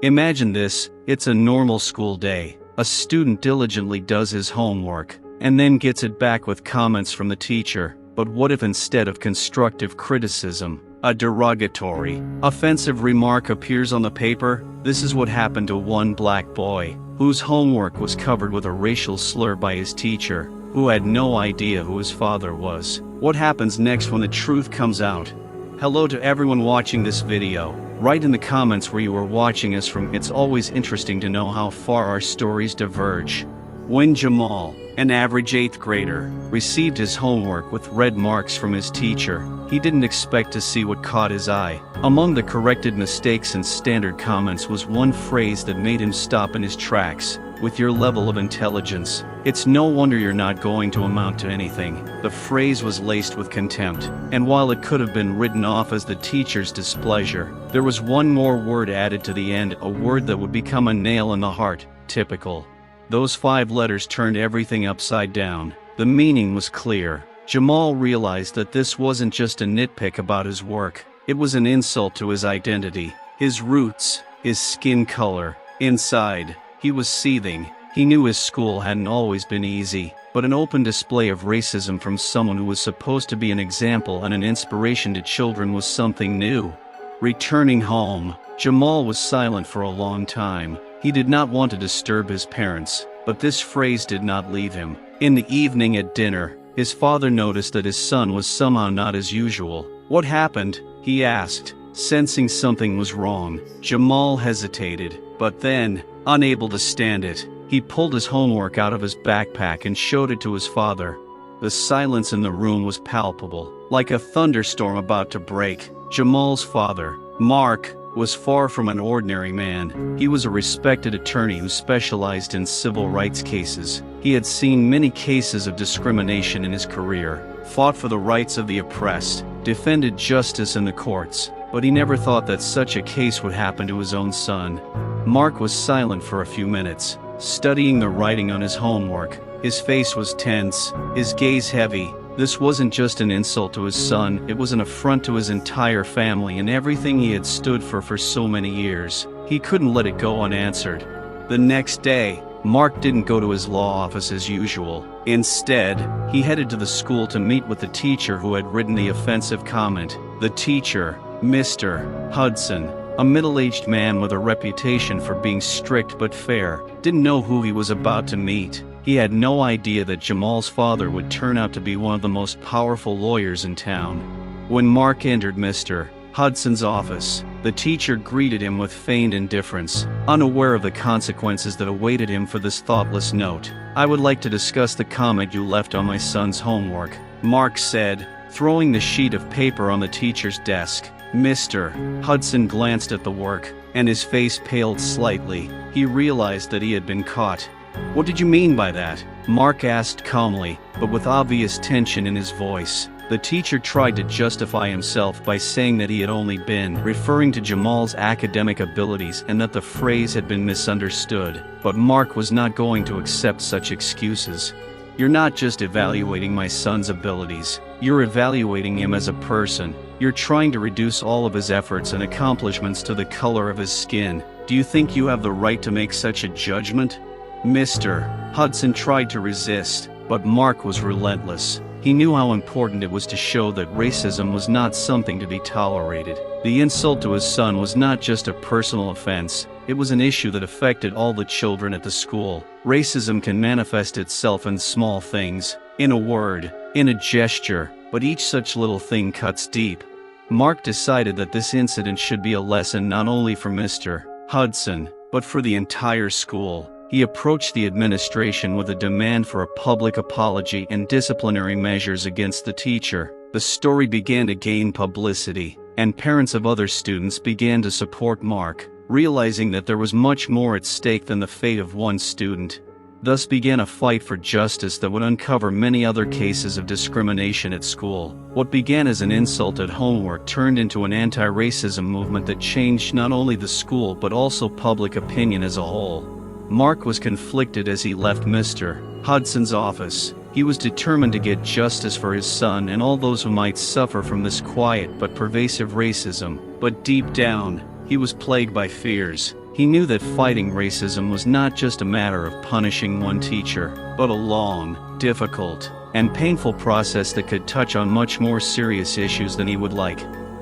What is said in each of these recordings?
Imagine this, it's a normal school day. A student diligently does his homework, and then gets it back with comments from the teacher. But what if instead of constructive criticism, a derogatory, offensive remark appears on the paper? This is what happened to one black boy, whose homework was covered with a racial slur by his teacher, who had no idea who his father was. What happens next when the truth comes out? Hello to everyone watching this video. Write in the comments where you are watching us from. It's always interesting to know how far our stories diverge. When Jamal, an average 8th grader, received his homework with red marks from his teacher, he didn't expect to see what caught his eye. Among the corrected mistakes and standard comments was one phrase that made him stop in his tracks. With your level of intelligence, it's no wonder you're not going to amount to anything. The phrase was laced with contempt, and while it could have been written off as the teacher's displeasure, there was one more word added to the end, a word that would become a nail in the heart: typical. Those 5 letters turned everything upside down. The meaning was clear. Jamal realized that this wasn't just a nitpick about his work. It was an insult to his identity, his roots, his skin color. Inside, he was seething. He knew his school hadn't always been easy, but an open display of racism from someone who was supposed to be an example and an inspiration to children was something new. Returning home, Jamal was silent for a long time. He did not want to disturb his parents, but this phrase did not leave him. In the evening at dinner, his father noticed that his son was somehow not as usual. "What happened?" he asked, sensing something was wrong. Jamal hesitated, but then, unable to stand it, he pulled his homework out of his backpack and showed it to his father. The silence in the room was palpable, like a thunderstorm about to break. Jamal's father, Mark, was far from an ordinary man. He was a respected attorney who specialized in civil rights cases. He had seen many cases of discrimination in his career, fought for the rights of the oppressed, defended justice in the courts, but he never thought that such a case would happen to his own son. Mark was silent for a few minutes, studying the writing on his homework. His face was tense, his gaze heavy. This wasn't just an insult to his son, it was an affront to his entire family and everything he had stood for so many years. He couldn't let it go unanswered. The next day, Mark didn't go to his law office as usual. Instead, he headed to the school to meet with the teacher who had written the offensive comment. The teacher, Mr. Hudson, a middle-aged man with a reputation for being strict but fair, didn't know who he was about to meet. He had no idea that Jamal's father would turn out to be one of the most powerful lawyers in town. When Mark entered Mr. Hudson's office, the teacher greeted him with feigned indifference, unaware of the consequences that awaited him for this thoughtless note. "I would like to discuss the comment you left on my son's homework," Mark said, throwing the sheet of paper on the teacher's desk. Mr. Hudson glanced at the work, and his face paled slightly. He realized that he had been caught. "What did you mean by that?" Mark asked calmly, but with obvious tension in his voice. The teacher tried to justify himself by saying that he had only been referring to Jamal's academic abilities and that the phrase had been misunderstood. But Mark was not going to accept such excuses. "You're not just evaluating my son's abilities, you're evaluating him as a person. You're trying to reduce all of his efforts and accomplishments to the color of his skin. Do you think you have the right to make such a judgment?" Mr. Hudson tried to resist, but Mark was relentless. He knew how important it was to show that racism was not something to be tolerated. The insult to his son was not just a personal offense, it was an issue that affected all the children at the school. Racism can manifest itself in small things, in a word, in a gesture, but each such little thing cuts deep. Mark decided that this incident should be a lesson not only for Mr. Hudson, but for the entire school. He approached the administration with a demand for a public apology and disciplinary measures against the teacher. The story began to gain publicity, and parents of other students began to support Mark, realizing that there was much more at stake than the fate of one student. Thus began a fight for justice that would uncover many other cases of discrimination at school. What began as an insult at homework turned into an anti-racism movement that changed not only the school but also public opinion as a whole. Mark was conflicted as he left Mr. Hudson's office. He was determined to get justice for his son and all those who might suffer from this quiet but pervasive racism. But deep down, he was plagued by fears. He knew that fighting racism was not just a matter of punishing one teacher, but a long, difficult, and painful process that could touch on much more serious issues than he would like.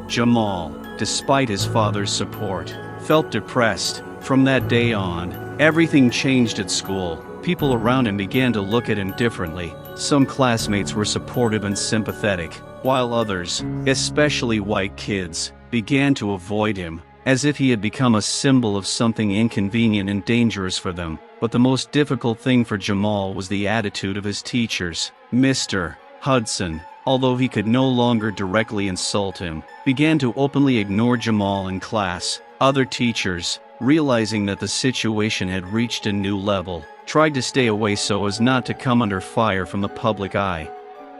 Jamal, despite his father's support, felt depressed. From that day on, everything changed at school. People around him began to look at him differently. Some classmates were supportive and sympathetic, while others, especially white kids, began to avoid him, as if he had become a symbol of something inconvenient and dangerous for them. But the most difficult thing for Jamal was the attitude of his teachers. Mr. Hudson, although he could no longer directly insult him, began to openly ignore Jamal in class. Other teachers, realizing that the situation had reached a new level, tried to stay away so as not to come under fire from the public eye.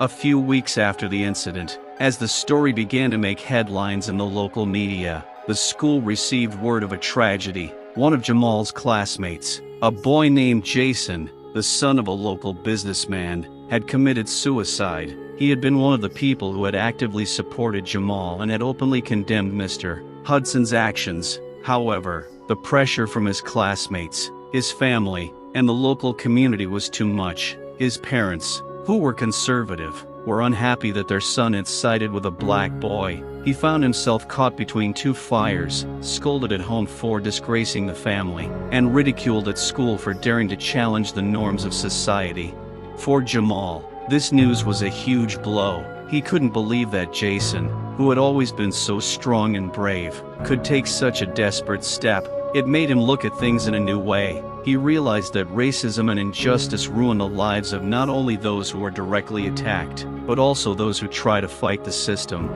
A few weeks after the incident, as the story began to make headlines in the local media, the school received word of a tragedy. One of Jamal's classmates, a boy named Jason, the son of a local businessman, had committed suicide. He had been one of the people who had actively supported Jamal and had openly condemned Mr. Hudson's actions. However, the pressure from his classmates, his family, and the local community was too much. His parents, who were conservative, were unhappy that their son had sided with a black boy. He found himself caught between two fires, scolded at home for disgracing the family, and ridiculed at school for daring to challenge the norms of society. For Jamal, this news was a huge blow. He couldn't believe that Jason, who had always been so strong and brave, could take such a desperate step. It made him look at things in a new way. He realized that racism and injustice ruin the lives of not only those who are directly attacked, but also those who try to fight the system.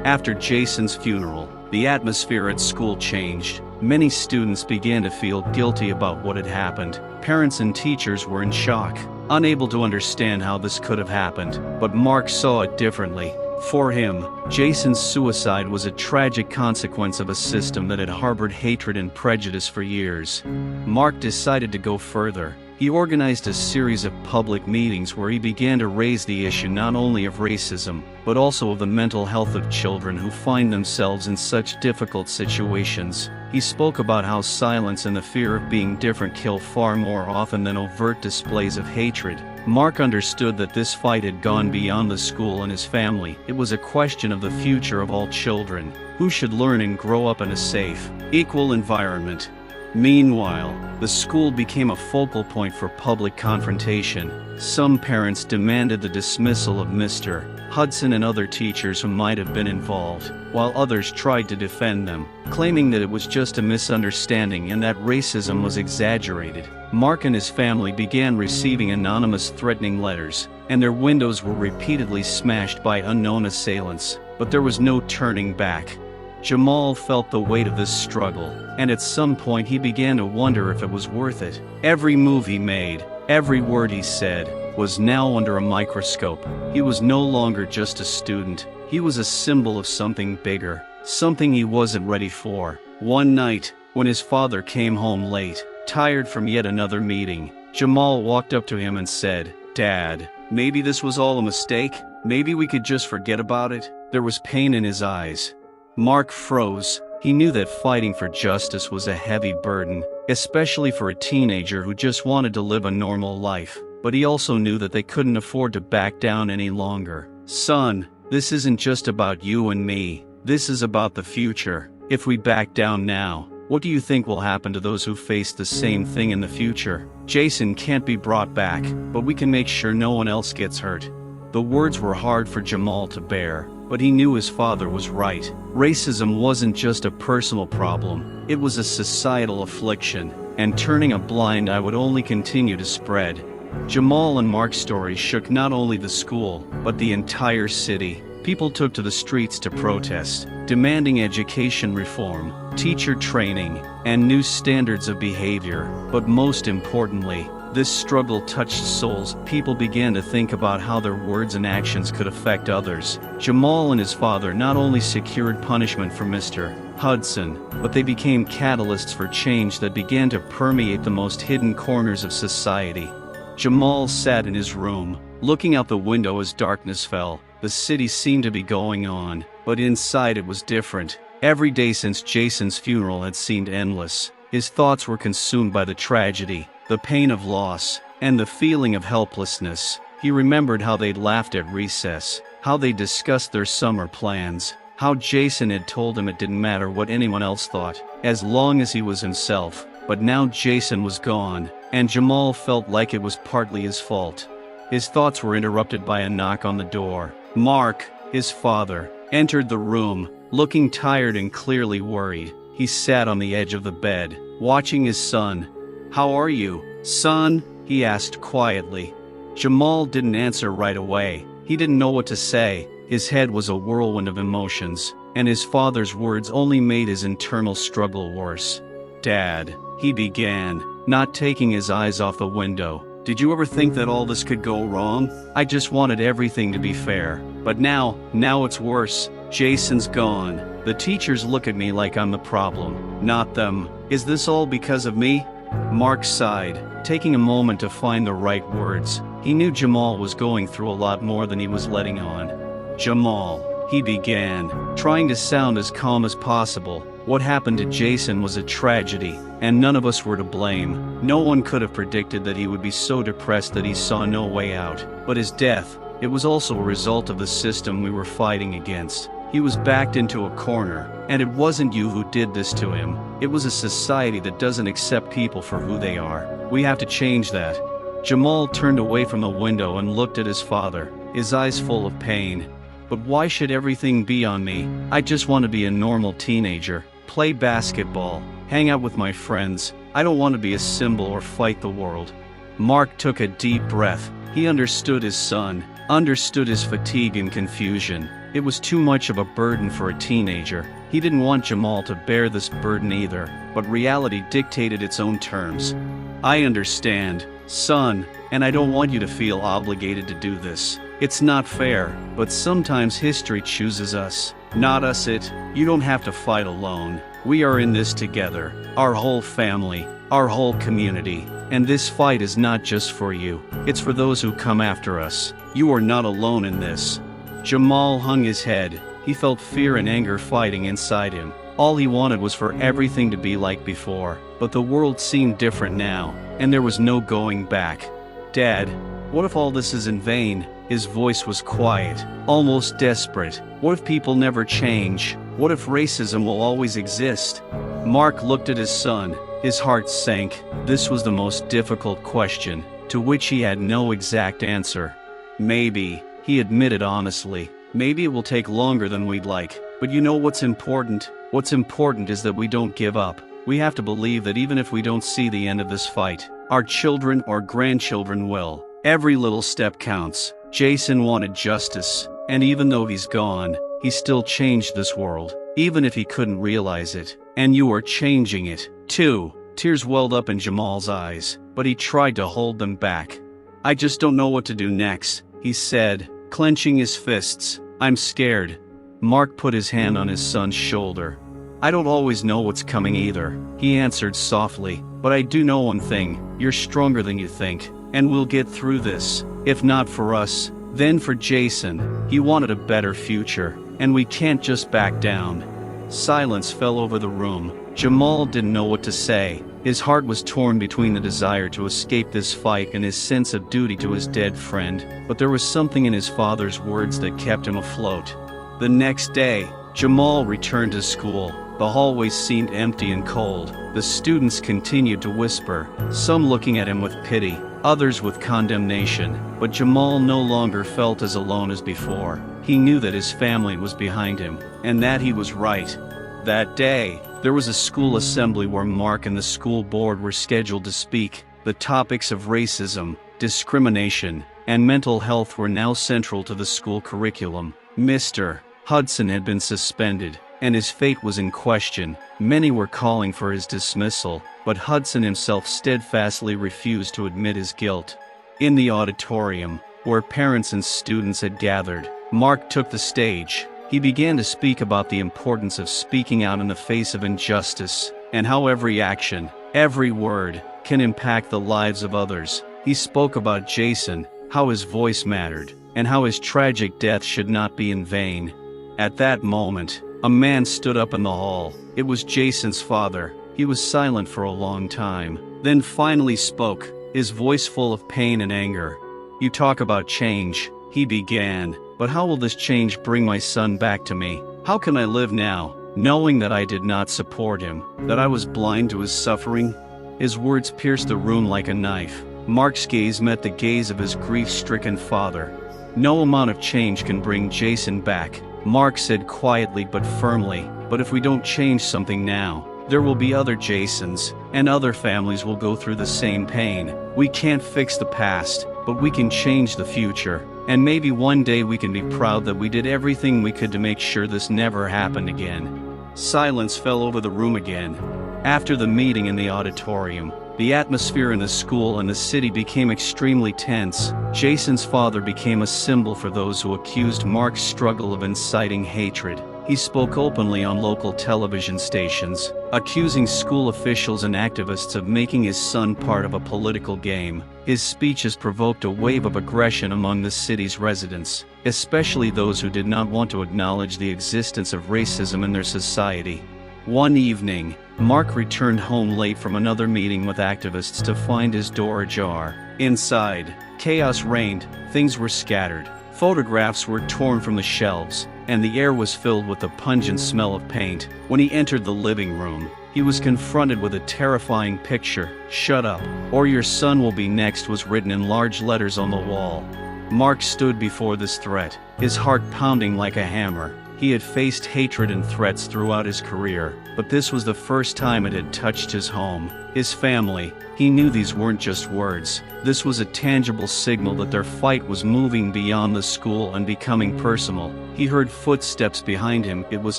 After Jason's funeral, the atmosphere at school changed. Many students began to feel guilty about what had happened. Parents and teachers were in shock, unable to understand how this could have happened. But Mark saw it differently. For him, Jason's suicide was a tragic consequence of a system that had harbored hatred and prejudice for years. Mark decided to go further. He organized a series of public meetings where he began to raise the issue not only of racism, but also of the mental health of children who find themselves in such difficult situations. He spoke about how silence and the fear of being different kill far more often than overt displays of hatred. Mark understood that this fight had gone beyond the school and his family. It was a question of the future of all children, who should learn and grow up in a safe, equal environment. Meanwhile, the school became a focal point for public confrontation. Some parents demanded the dismissal of Mr. Hudson and other teachers who might have been involved, while others tried to defend them, claiming that it was just a misunderstanding and that racism was exaggerated. Mark and his family began receiving anonymous threatening letters, and their windows were repeatedly smashed by unknown assailants, but there was no turning back. Jamal felt the weight of this struggle, and at some point he began to wonder if it was worth it. Every move he made, every word he said, was now under a microscope. He was no longer just a student. He was a symbol of something bigger, something he wasn't ready for. One night, when his father came home late, tired from yet another meeting, Jamal walked up to him and said, "Dad, maybe this was all a mistake? Maybe we could just forget about it?" There was pain in his eyes. Mark froze. He knew that fighting for justice was a heavy burden, especially for a teenager who just wanted to live a normal life. But he also knew that they couldn't afford to back down any longer. "Son, this isn't just about you and me. This is about the future. If we back down now, what do you think will happen to those who face the same thing in the future? Jason can't be brought back, but we can make sure no one else gets hurt." The words were hard for Jamal to bear, but he knew his father was right. Racism wasn't just a personal problem, it was a societal affliction, and turning a blind eye would only continue to spread. Jamal and Mark's story shook not only the school, but the entire city. People took to the streets to protest, demanding education reform, teacher training, and new standards of behavior. But most importantly, this struggle touched souls. People began to think about how their words and actions could affect others. Jamal and his father not only secured punishment for Mr. Hudson, but they became catalysts for change that began to permeate the most hidden corners of society. Jamal sat in his room, looking out the window as darkness fell. The city seemed to be going on, but inside it was different. Every day since Jason's funeral had seemed endless. His thoughts were consumed by the tragedy, the pain of loss, and the feeling of helplessness. He remembered how they'd laughed at recess, how they discussed their summer plans, how Jason had told him it didn't matter what anyone else thought, as long as he was himself. But now Jason was gone, and Jamal felt like it was partly his fault. His thoughts were interrupted by a knock on the door. Mark, his father, entered the room, looking tired and clearly worried. He sat on the edge of the bed, watching his son. "How are you, son?" he asked quietly. Jamal didn't answer right away. He didn't know what to say. His head was a whirlwind of emotions, and his father's words only made his internal struggle worse. "Dad," he began, not taking his eyes off the window. "Did you ever think that all this could go wrong? I just wanted everything to be fair. But now it's worse. Jason's gone. The teachers look at me like I'm the problem, not them. Is this all because of me?" Mark sighed, taking a moment to find the right words. He knew Jamal was going through a lot more than he was letting on. "Jamal," he began, trying to sound as calm as possible. "What happened to Jason was a tragedy, and none of us were to blame. No one could have predicted that he would be so depressed that he saw no way out. But his death, it was also a result of the system we were fighting against. He was backed into a corner, and it wasn't you who did this to him. It was a society that doesn't accept people for who they are. We have to change that." Jamal turned away from the window and looked at his father, his eyes full of pain. "But why should everything be on me? I just want to be a normal teenager, play basketball, hang out with my friends. I don't want to be a symbol or fight the world." Mark took a deep breath. He understood his son, understood his fatigue and confusion. It was too much of a burden for a teenager. He didn't want Jamal to bear this burden either, but reality dictated its own terms. "I understand, son, and I don't want you to feel obligated to do this. It's not fair, but sometimes history chooses us, not us it. You don't have to fight alone. We are in this together, our whole family, our whole community. And this fight is not just for you, it's for those who come after us. You are not alone in this." Jamal hung his head. He felt fear and anger fighting inside him. All he wanted was for everything to be like before, but the world seemed different now, and there was no going back. "Dad, what if all this is in vain?" His voice was quiet, almost desperate. "What if people never change? What if racism will always exist?" Mark looked at his son. His heart sank. This was the most difficult question, to which he had no exact answer. "Maybe," he admitted honestly, "maybe it will take longer than we'd like. But you know what's important? What's important is that we don't give up. We have to believe that even if we don't see the end of this fight, our children or grandchildren will. Every little step counts." Jason wanted justice, and even though he's gone, he still changed this world, even if he couldn't realize it. And you are changing it, too. Tears welled up in Jamal's eyes, but he tried to hold them back. "I just don't know what to do next," he said, clenching his fists. "I'm scared." Mark put his hand on his son's shoulder. "I don't always know what's coming either," he answered softly, "but I do know one thing, you're stronger than you think, and we'll get through this. If not for us, then for Jason. He wanted a better future, and we can't just back down." Silence fell over the room. Jamal didn't know what to say. His heart was torn between the desire to escape this fight and his sense of duty to his dead friend, but there was something in his father's words that kept him afloat. The next day, Jamal returned to school. The hallways seemed empty and cold. The students continued to whisper, some looking at him with pity, others with condemnation, but Jamal no longer felt as alone as before. He knew that his family was behind him, and that he was right. That day, there was a school assembly where Mark and the school board were scheduled to speak. The topics of racism, discrimination, and mental health were now central to the school curriculum. Mr. Hudson had been suspended, and his fate was in question. Many were calling for his dismissal, but Hudson himself steadfastly refused to admit his guilt. In the auditorium, where parents and students had gathered, Mark took the stage. He began to speak about the importance of speaking out in the face of injustice, and how every action, every word, can impact the lives of others. He spoke about Jason, how his voice mattered, and how his tragic death should not be in vain. At that moment, a man stood up in the hall. It was Jason's father. He He was silent for a long time, then finally spoke, his voice full of pain and anger. "You talk about change," he began, "but how will this change bring my son back to me? How can I live now, knowing that I did not support him, that I was blind to his suffering?" His words pierced the room like a knife. Mark's gaze met the gaze of his grief-stricken father. "No amount of change can bring Jason back," Mark said quietly but firmly, "but if we don't change something now, there will be other Jasons, and other families will go through the same pain. We can't fix the past, but we can change the future, and maybe one day we can be proud that we did everything we could to make sure this never happened again." Silence fell over the room again. After the meeting in the auditorium, the atmosphere in the school and the city became extremely tense. Jason's father became a symbol for those who accused Mark's struggle of inciting hatred. He spoke openly on local television stations, accusing school officials and activists of making his son part of a political game. His speeches provoked a wave of aggression among the city's residents, especially those who did not want to acknowledge the existence of racism in their society. One evening, Mark returned home late from another meeting with activists to find his door ajar. Inside, chaos reigned, things were scattered, photographs were torn from the shelves, and the air was filled with the pungent smell of paint. When he entered the living room, he was confronted with a terrifying picture. "Shut up, or your son will be next," was written in large letters on the wall. Mark stood before this threat, his heart pounding like a hammer. He had faced hatred and threats throughout his career, but this was the first time it had touched his home, his family. He knew these weren't just words. This was a tangible signal that their fight was moving beyond the school and becoming personal. He heard footsteps behind him. It was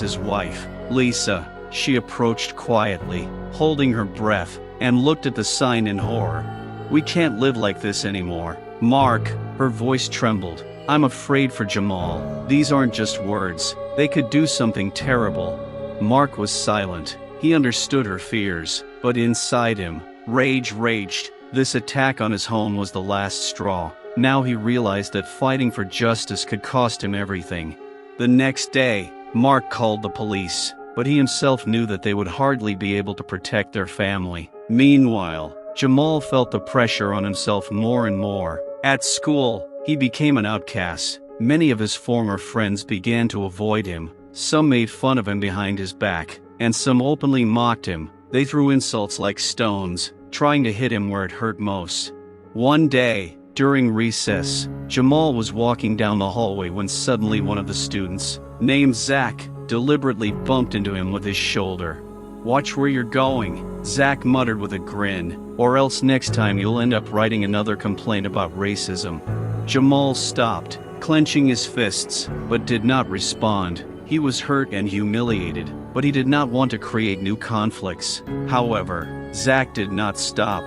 his wife, Lisa. She approached quietly, holding her breath, and looked at the sign in horror. "We can't live like this anymore, Mark," her voice trembled. "I'm afraid for Jamal. These aren't just words. They could do something terrible." Mark was silent. He understood her fears, but inside him, rage raged. This attack on his home was the last straw. Now he realized that fighting for justice could cost him everything. The next day, Mark called the police, but he himself knew that they would hardly be able to protect their family. Meanwhile, Jamal felt the pressure on himself more and more. At school, he became an outcast. Many of his former friends began to avoid him. Some made fun of him behind his back, and some openly mocked him. They threw insults like stones, trying to hit him where it hurt most. One day, during recess, Jamal was walking down the hallway when suddenly one of the students, named Zach, deliberately bumped into him with his shoulder. "Watch where you're going," Zach muttered with a grin, "or else next time you'll end up writing another complaint about racism." Jamal stopped, clenching his fists, but did not respond. He was hurt and humiliated, but he did not want to create new conflicts. However, Zach did not stop.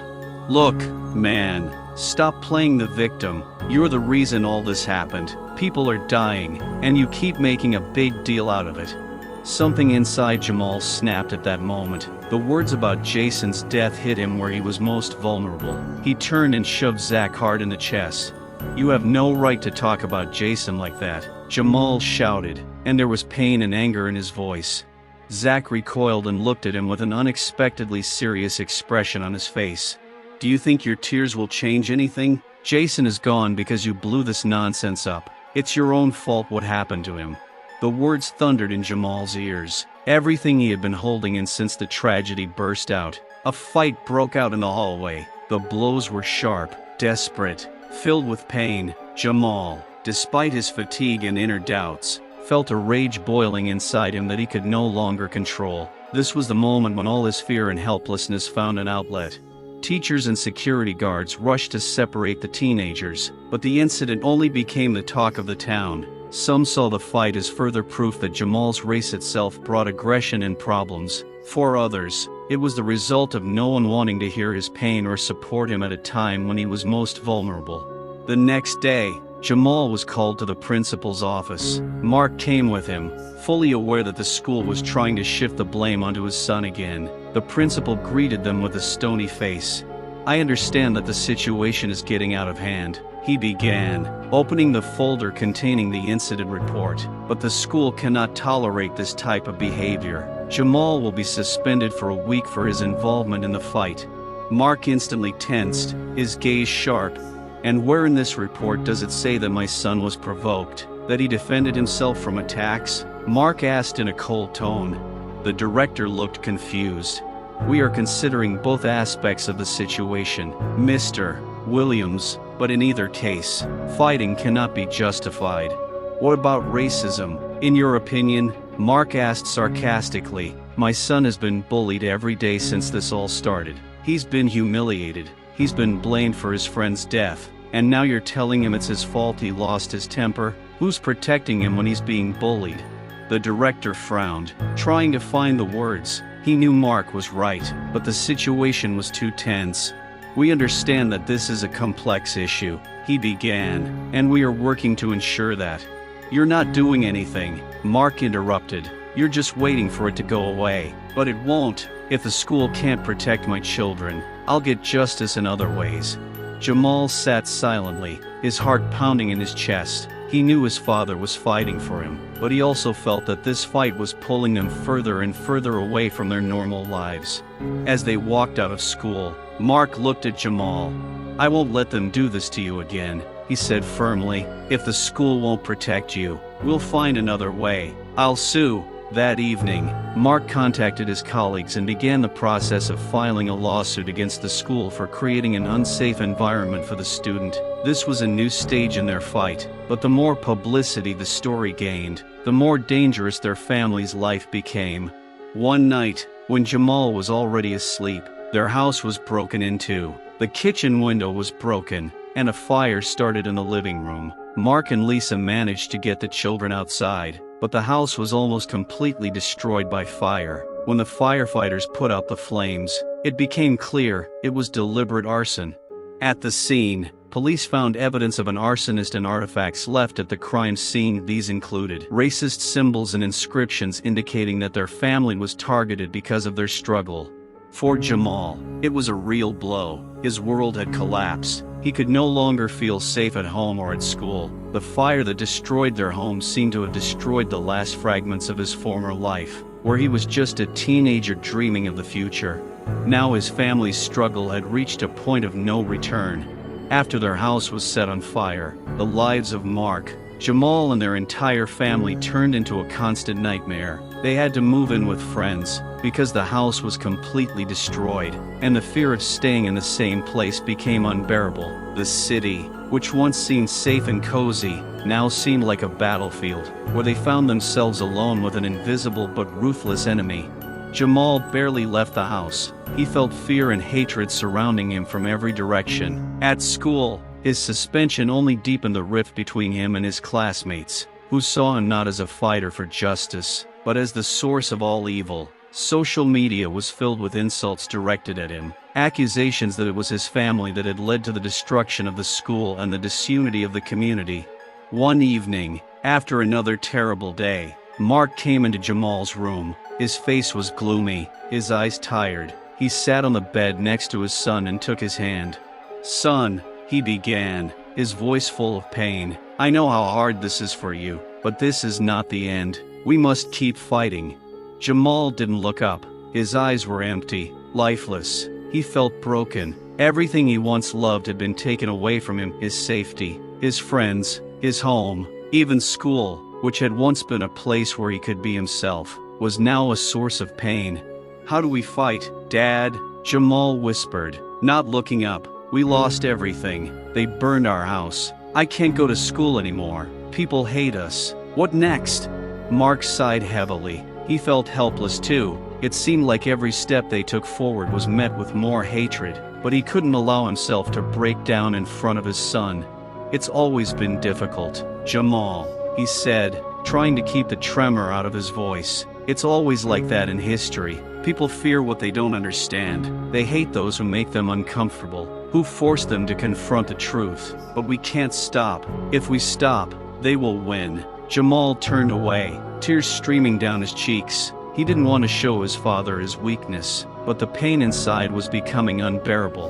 "Look, man, stop playing the victim. You're the reason all this happened. People are dying, and you keep making a big deal out of it." Something inside Jamal snapped at that moment. The words about Jason's death hit him where he was most vulnerable. He turned and shoved Zach hard in the chest. "You have no right to talk about Jason like that," Jamal shouted, and there was pain and anger in his voice. Zach recoiled and looked at him with an unexpectedly serious expression on his face. "Do you think your tears will change anything? Jason is gone because you blew this nonsense up. It's your own fault what happened to him." The words thundered in Jamal's ears, everything he had been holding in since the tragedy burst out. A fight broke out in the hallway. The blows were sharp, desperate, filled with pain. Jamal, despite his fatigue and inner doubts, felt a rage boiling inside him that he could no longer control. This was the moment when all his fear and helplessness found an outlet. Teachers and security guards rushed to separate the teenagers, but the incident only became the talk of the town. Some saw the fight as further proof that Jamal's race itself brought aggression and problems. For others, it was the result of no one wanting to hear his pain or support him at a time when he was most vulnerable. The next day, Jamal was called to the principal's office. Mark came with him, fully aware that the school was trying to shift the blame onto his son again. The principal greeted them with a stony face. "I understand that the situation is getting out of hand," he began, opening the folder containing the incident report, "but the school cannot tolerate this type of behavior. Jamal will be suspended for a week for his involvement in the fight. Mark instantly tensed, his gaze sharp. And where in this report does it say that my son was provoked, that he defended himself from attacks? Mark asked in a cold tone. The director looked confused. We are considering both aspects of the situation, Mr. Williams, but in either case, fighting cannot be justified. What about racism? In your opinion? Mark asked sarcastically. My son has been bullied every day since this all started. He's been humiliated. He's been blamed for his friend's death. And now you're telling him it's his fault he lost his temper? Who's protecting him when he's being bullied? The director frowned, trying to find the words. He knew Mark was right, but the situation was too tense. We understand that this is a complex issue, he began, and we are working to ensure that. You're not doing anything, Mark interrupted. You're just waiting for it to go away. But it won't. If the school can't protect my children, I'll get justice in other ways. Jamal sat silently, his heart pounding in his chest. He knew his father was fighting for him, but he also felt that this fight was pulling them further and further away from their normal lives. As they walked out of school, Mark looked at Jamal. I won't let them do this to you again, he said firmly. If the school won't protect you, we'll find another way. I'll sue. That evening, Mark contacted his colleagues and began the process of filing a lawsuit against the school for creating an unsafe environment for the student. This was a new stage in their fight, but the more publicity the story gained, the more dangerous their family's life became. One night, when Jamal was already asleep, their house was broken into. The kitchen window was broken, and a fire started in the living room. Mark and Lisa managed to get the children outside, but the house was almost completely destroyed by fire. When the firefighters put out the flames, it became clear it was deliberate arson. At the scene, police found evidence of an arsonist and artifacts left at the crime scene. These included racist symbols and inscriptions indicating that their family was targeted because of their struggle. For Jamal, it was a real blow. His world had collapsed. He could no longer feel safe at home or at school. The fire that destroyed their home seemed to have destroyed the last fragments of his former life, where he was just a teenager dreaming of the future. Now his family's struggle had reached a point of no return. After their house was set on fire, the lives of Mark, Jamal and their entire family turned into a constant nightmare. They had to move in with friends, because the house was completely destroyed, and the fear of staying in the same place became unbearable. The city, which once seemed safe and cozy, now seemed like a battlefield, where they found themselves alone with an invisible but ruthless enemy. Jamal barely left the house. He felt fear and hatred surrounding him from every direction. At school, his suspension only deepened the rift between him and his classmates, who saw him not as a fighter for justice, but as the source of all evil. Social media was filled with insults directed at him, accusations that it was his family that had led to the destruction of the school and the disunity of the community. One evening, after another terrible day, Mark came into Jamal's room. His face was gloomy, his eyes tired. He sat on the bed next to his son and took his hand. "Son," he began, his voice full of pain, "I know how hard this is for you, but this is not the end. We must keep fighting." Jamal didn't look up. His eyes were empty, lifeless. He felt broken. Everything he once loved had been taken away from him. His safety, his friends, his home, even school, which had once been a place where he could be himself, was now a source of pain. "How do we fight, Dad?" Jamal whispered, not looking up. "We lost everything. They burned our house. I can't go to school anymore. People hate us. What next?" Mark sighed heavily. He felt helpless too. It seemed like every step they took forward was met with more hatred, but he couldn't allow himself to break down in front of his son. "It's always been difficult, Jamal," he said, trying to keep the tremor out of his voice. "It's always like that in history. People fear what they don't understand. They hate those who make them uncomfortable, who force them to confront the truth. But we can't stop. If we stop, they will win." Jamal turned away, tears streaming down his cheeks. He didn't want to show his father his weakness, but the pain inside was becoming unbearable.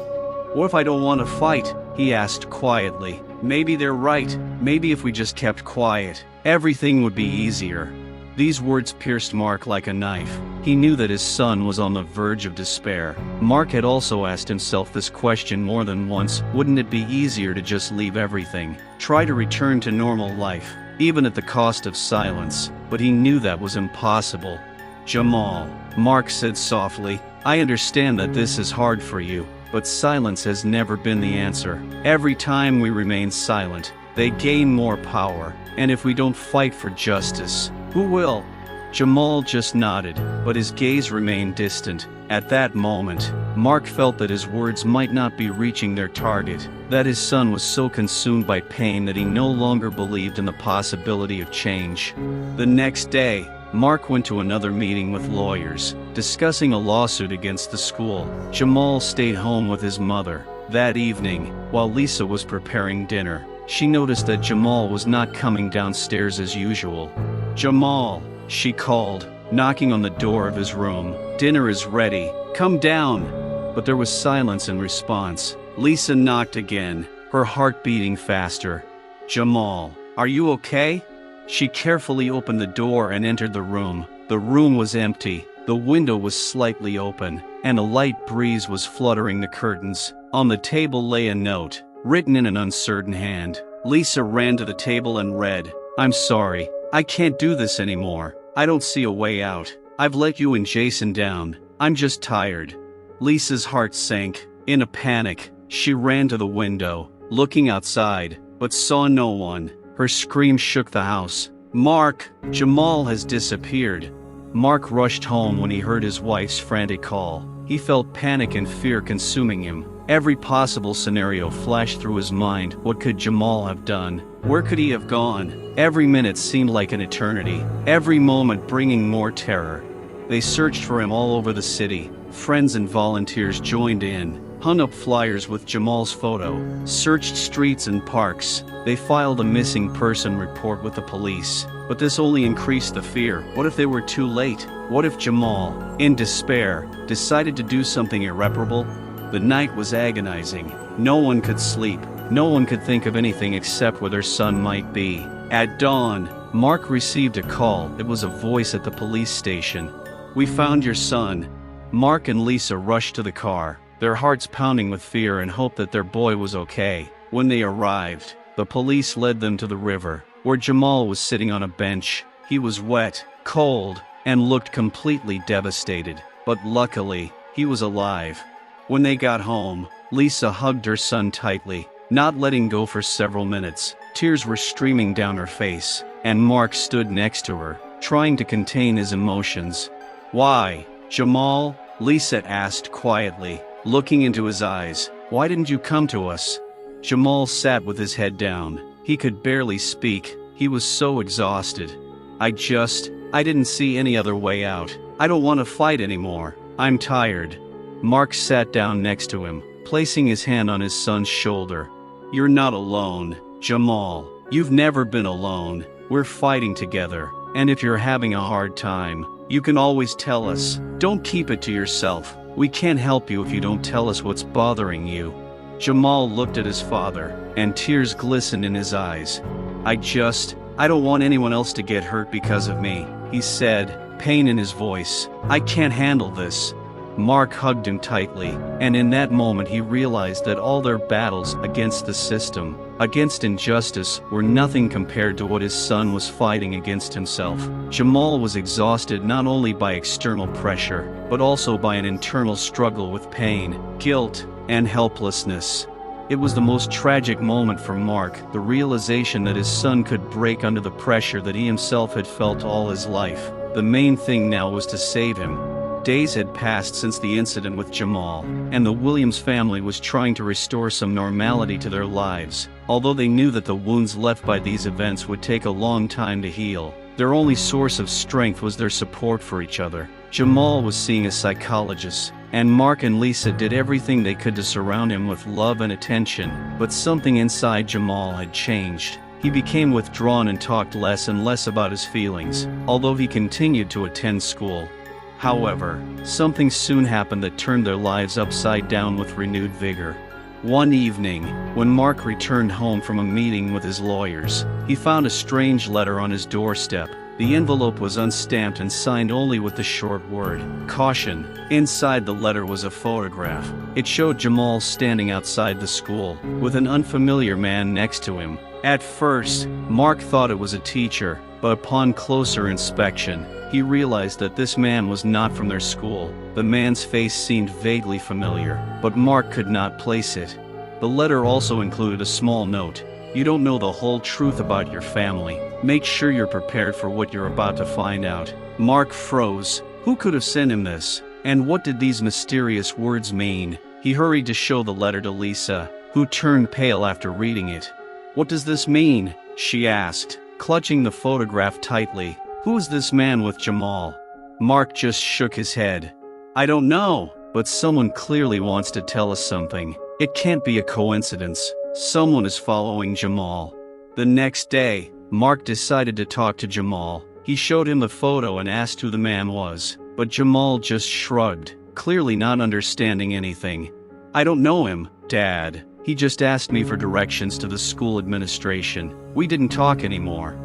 "What if I don't want to fight?" he asked quietly. "Maybe they're right. Maybe if we just kept quiet, everything would be easier." These words pierced Mark like a knife. He knew that his son was on the verge of despair. Mark had also asked himself this question more than once: wouldn't it be easier to just leave everything, try to return to normal life, even at the cost of silence? But he knew that was impossible. "Jamal," Mark said softly, "I understand that this is hard for you, but silence has never been the answer. Every time we remain silent, they gain more power, and if we don't fight for justice, who will?" Jamal just nodded, but his gaze remained distant. At that moment, Mark felt that his words might not be reaching their target, that his son was so consumed by pain that he no longer believed in the possibility of change. The next day, Mark went to another meeting with lawyers, discussing a lawsuit against the school. Jamal stayed home with his mother. That evening, while Lisa was preparing dinner, she noticed that Jamal was not coming downstairs as usual. "Jamal," she called, knocking on the door of his room. "Dinner is ready. Come down." But there was silence in response. Lisa knocked again, her heart beating faster. "Jamal, are you okay?" She carefully opened the door and entered the room. The room was empty, the window was slightly open, and a light breeze was fluttering the curtains. On the table lay a note, written in an uncertain hand. Lisa ran to the table and read, "I'm sorry, I can't do this anymore. I don't see a way out. I've let you and Jason down. I'm just tired." Lisa's heart sank. In a panic, she ran to the window, looking outside, but saw no one. Her scream shook the house. "Mark, Jamal has disappeared." Mark rushed home when he heard his wife's frantic call. He felt panic and fear consuming him. Every possible scenario flashed through his mind. What could Jamal have done? Where could he have gone? Every minute seemed like an eternity, every moment bringing more terror. They searched for him all over the city. Friends and volunteers joined in, hung up flyers with Jamal's photo, searched streets and parks. They filed a missing person report with the police. But this only increased the fear. What if they were too late? What if Jamal, in despair, decided to do something irreparable? The night was agonizing. No one could sleep. No one could think of anything except where their son might be. At dawn, Mark received a call. It was a voice at the police station. "We found your son." Mark and Lisa rushed to the car, their hearts pounding with fear and hope that their boy was okay. When they arrived, the police led them to the river, where Jamal was sitting on a bench. He was wet, cold, and looked completely devastated. But luckily, he was alive. When they got home, Lisa hugged her son tightly, not letting go for several minutes. Tears were streaming down her face, and Mark stood next to her, trying to contain his emotions. "Why, Jamal?" Lisa asked quietly, looking into his eyes. "Why didn't you come to us?" Jamal sat with his head down. He could barely speak. He was so exhausted. I didn't see any other way out. I don't want to fight anymore. I'm tired." Mark sat down next to him, placing his hand on his son's shoulder. "You're not alone, Jamal. You've never been alone. We're fighting together. And if you're having a hard time, you can always tell us. Don't keep it to yourself. We can't help you if you don't tell us what's bothering you." Jamal looked at his father, and tears glistened in his eyes. I don't want anyone else to get hurt because of me," he said, pain in his voice. "I can't handle this." Mark hugged him tightly, and in that moment he realized that all their battles against the system, against injustice, were nothing compared to what his son was fighting against himself. Jamal was exhausted not only by external pressure, but also by an internal struggle with pain, guilt, and helplessness. It was the most tragic moment for Mark, the realization that his son could break under the pressure that he himself had felt all his life. The main thing now was to save him. Days had passed since the incident with Jamal, and the Williams family was trying to restore some normality to their lives. Although they knew that the wounds left by these events would take a long time to heal, their only source of strength was their support for each other. Jamal was seeing a psychologist, and Mark and Lisa did everything they could to surround him with love and attention. But something inside Jamal had changed. He became withdrawn and talked less and less about his feelings, although he continued to attend school. However, something soon happened that turned their lives upside down with renewed vigor. One evening, when Mark returned home from a meeting with his lawyers, he found a strange letter on his doorstep. The envelope was unstamped and signed only with the short word, "Caution." Inside the letter was a photograph. It showed Jamal standing outside the school, with an unfamiliar man next to him. At first, Mark thought it was a teacher, but upon closer inspection, he realized that this man was not from their school. The man's face seemed vaguely familiar, but Mark could not place it. The letter also included a small note. "You don't know the whole truth about your family. Make sure you're prepared for what you're about to find out." Mark froze. Who could have sent him this? And what did these mysterious words mean? He hurried to show the letter to Lisa, who turned pale after reading it. "What does this mean?" she asked, clutching the photograph tightly. "Who is this man with Jamal?" Mark just shook his head. "I don't know, but someone clearly wants to tell us something. It can't be a coincidence. Someone is following Jamal." The next day, Mark decided to talk to Jamal. He showed him the photo and asked who the man was, but Jamal just shrugged, clearly not understanding anything. "I don't know him, Dad. He just asked me for directions to the school administration. We didn't talk anymore."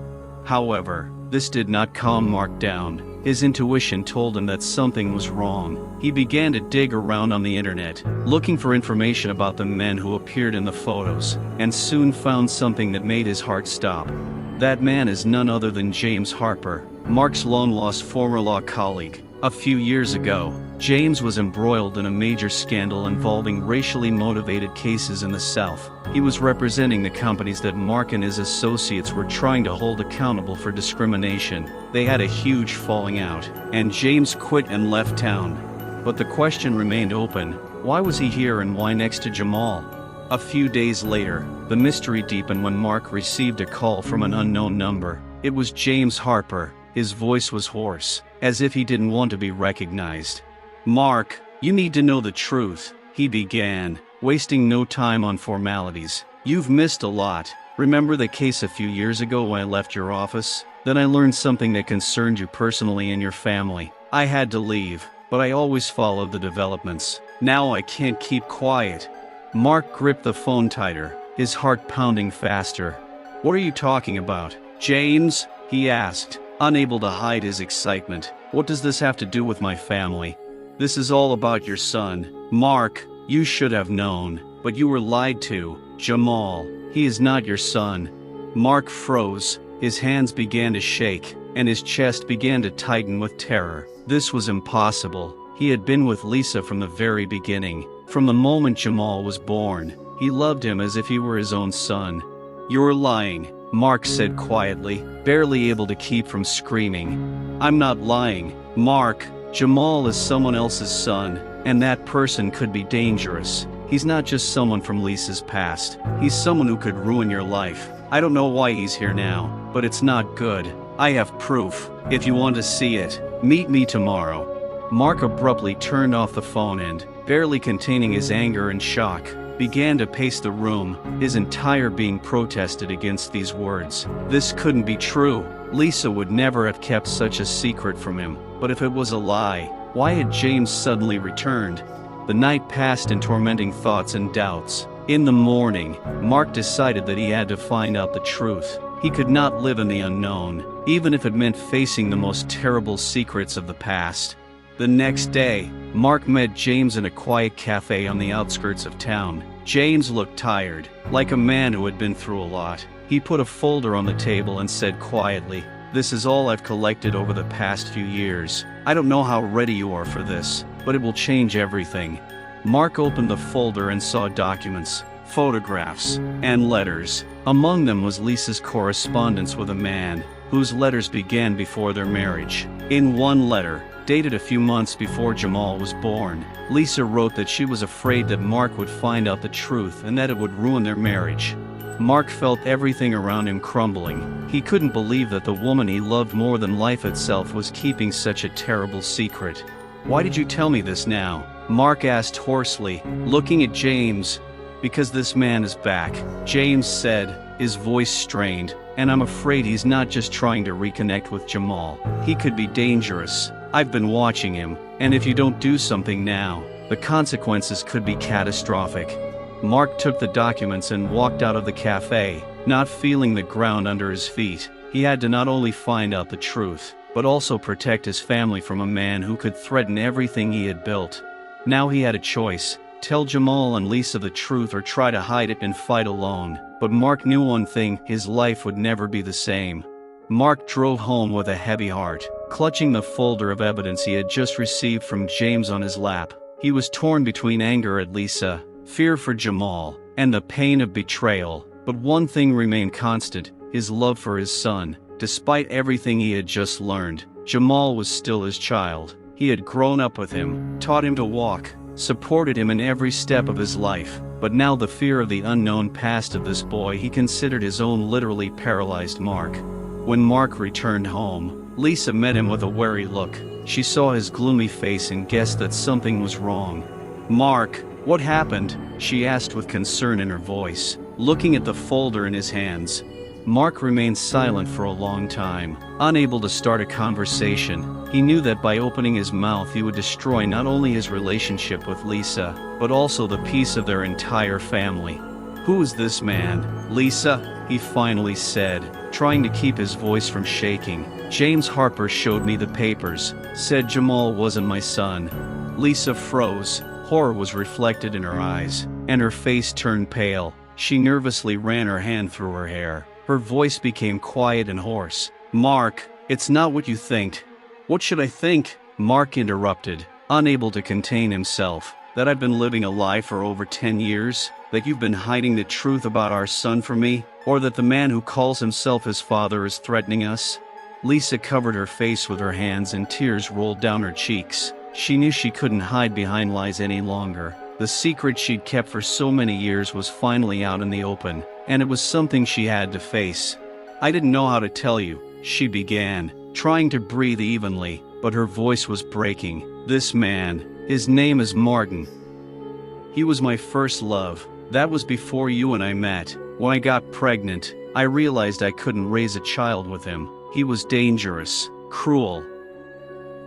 However, this did not calm Mark down. His intuition told him that something was wrong. He began to dig around on the internet, looking for information about the men who appeared in the photos, and soon found something that made his heart stop. That man is none other than James Harper, Mark's long-lost former law colleague. A few years ago, James was embroiled in a major scandal involving racially motivated cases in the South. He was representing the companies that Mark and his associates were trying to hold accountable for discrimination. They had a huge falling out, and James quit and left town. But the question remained open: why was he here and why next to Jamal? A few days later, the mystery deepened when Mark received a call from an unknown number. It was James Harper. His voice was hoarse, as if he didn't want to be recognized. "Mark, you need to know the truth," he began, wasting no time on formalities. "You've missed a lot. Remember the case a few years ago when I left your office? Then I learned something that concerned you personally and your family. I had to leave, but I always followed the developments. Now I can't keep quiet." Mark gripped the phone tighter, his heart pounding faster. "What are you talking about, James?" he asked, unable to hide his excitement. "What does this have to do with my family?" "This is all about your son, Mark. You should have known, but you were lied to. Jamal, he is not your son." Mark froze, his hands began to shake, and his chest began to tighten with terror. This was impossible. He had been with Lisa from the very beginning. From the moment Jamal was born, he loved him as if he were his own son. "You're lying," Mark said quietly, barely able to keep from screaming. "I'm not lying, Mark. Jamal is someone else's son, and that person could be dangerous. He's not just someone from Lisa's past. He's someone who could ruin your life. I don't know why he's here now, but it's not good. I have proof. If you want to see it, meet me tomorrow." Mark abruptly turned off the phone and, barely containing his anger and shock, began to pace the room, his entire being protested against these words. This couldn't be true. Lisa would never have kept such a secret from him. But if it was a lie, why had James suddenly returned? The night passed in tormenting thoughts and doubts. In the morning, Mark decided that he had to find out the truth. He could not live in the unknown, even if it meant facing the most terrible secrets of the past. The next day, Mark met James in a quiet cafe on the outskirts of town. James looked tired, like a man who had been through a lot. He put a folder on the table and said quietly, "This is all I've collected over the past few years. I don't know how ready you are for this, but it will change everything." Mark opened the folder and saw documents, photographs, and letters. Among them was Lisa's correspondence with a man, whose letters began before their marriage. In one letter, dated a few months before Jamal was born, Lisa wrote that she was afraid that Mark would find out the truth and that it would ruin their marriage. Mark felt everything around him crumbling. He couldn't believe that the woman he loved more than life itself was keeping such a terrible secret. "Why did you tell me this now?" Mark asked hoarsely, looking at James. "Because this man is back," James said, his voice strained, "and I'm afraid he's not just trying to reconnect with Jamal. He could be dangerous. I've been watching him, and if you don't do something now, the consequences could be catastrophic." Mark took the documents and walked out of the cafe, not feeling the ground under his feet. He had to not only find out the truth, but also protect his family from a man who could threaten everything he had built. Now he had a choice: tell Jamal and Lisa the truth or try to hide it and fight alone. But Mark knew one thing: his life would never be the same. Mark drove home with a heavy heart, clutching the folder of evidence he had just received from James on his lap. He was torn between anger at Lisa, fear for Jamal, and the pain of betrayal. But one thing remained constant: his love for his son. Despite everything he had just learned, Jamal was still his child. He had grown up with him, taught him to walk, supported him in every step of his life. But now the fear of the unknown past of this boy he considered his own literally paralyzed Mark. When Mark returned home, Lisa met him with a wary look. She saw his gloomy face and guessed that something was wrong. "Mark, what happened?" she asked with concern in her voice, looking at the folder in his hands. Mark remained silent for a long time, unable to start a conversation. He knew that by opening his mouth he would destroy not only his relationship with Lisa, but also the peace of their entire family. "Who is this man, Lisa?" he finally said, trying to keep his voice from shaking. "James Harper showed me the papers, said Jamal wasn't my son." Lisa froze. Horror was reflected in her eyes, and her face turned pale. She nervously ran her hand through her hair. Her voice became quiet and hoarse. "Mark, it's not what you think." "What should I think?" Mark interrupted, unable to contain himself. "That I've been living a lie for over 10 years? That you've been hiding the truth about our son from me? Or that the man who calls himself his father is threatening us?" Lisa covered her face with her hands and tears rolled down her cheeks. She knew she couldn't hide behind lies any longer. The secret she'd kept for so many years was finally out in the open, and it was something she had to face. "I didn't know how to tell you," she began, trying to breathe evenly, but her voice was breaking. "This man, his name is Martin. He was my first love. That was before you and I met. When I got pregnant, I realized I couldn't raise a child with him. He was dangerous, cruel.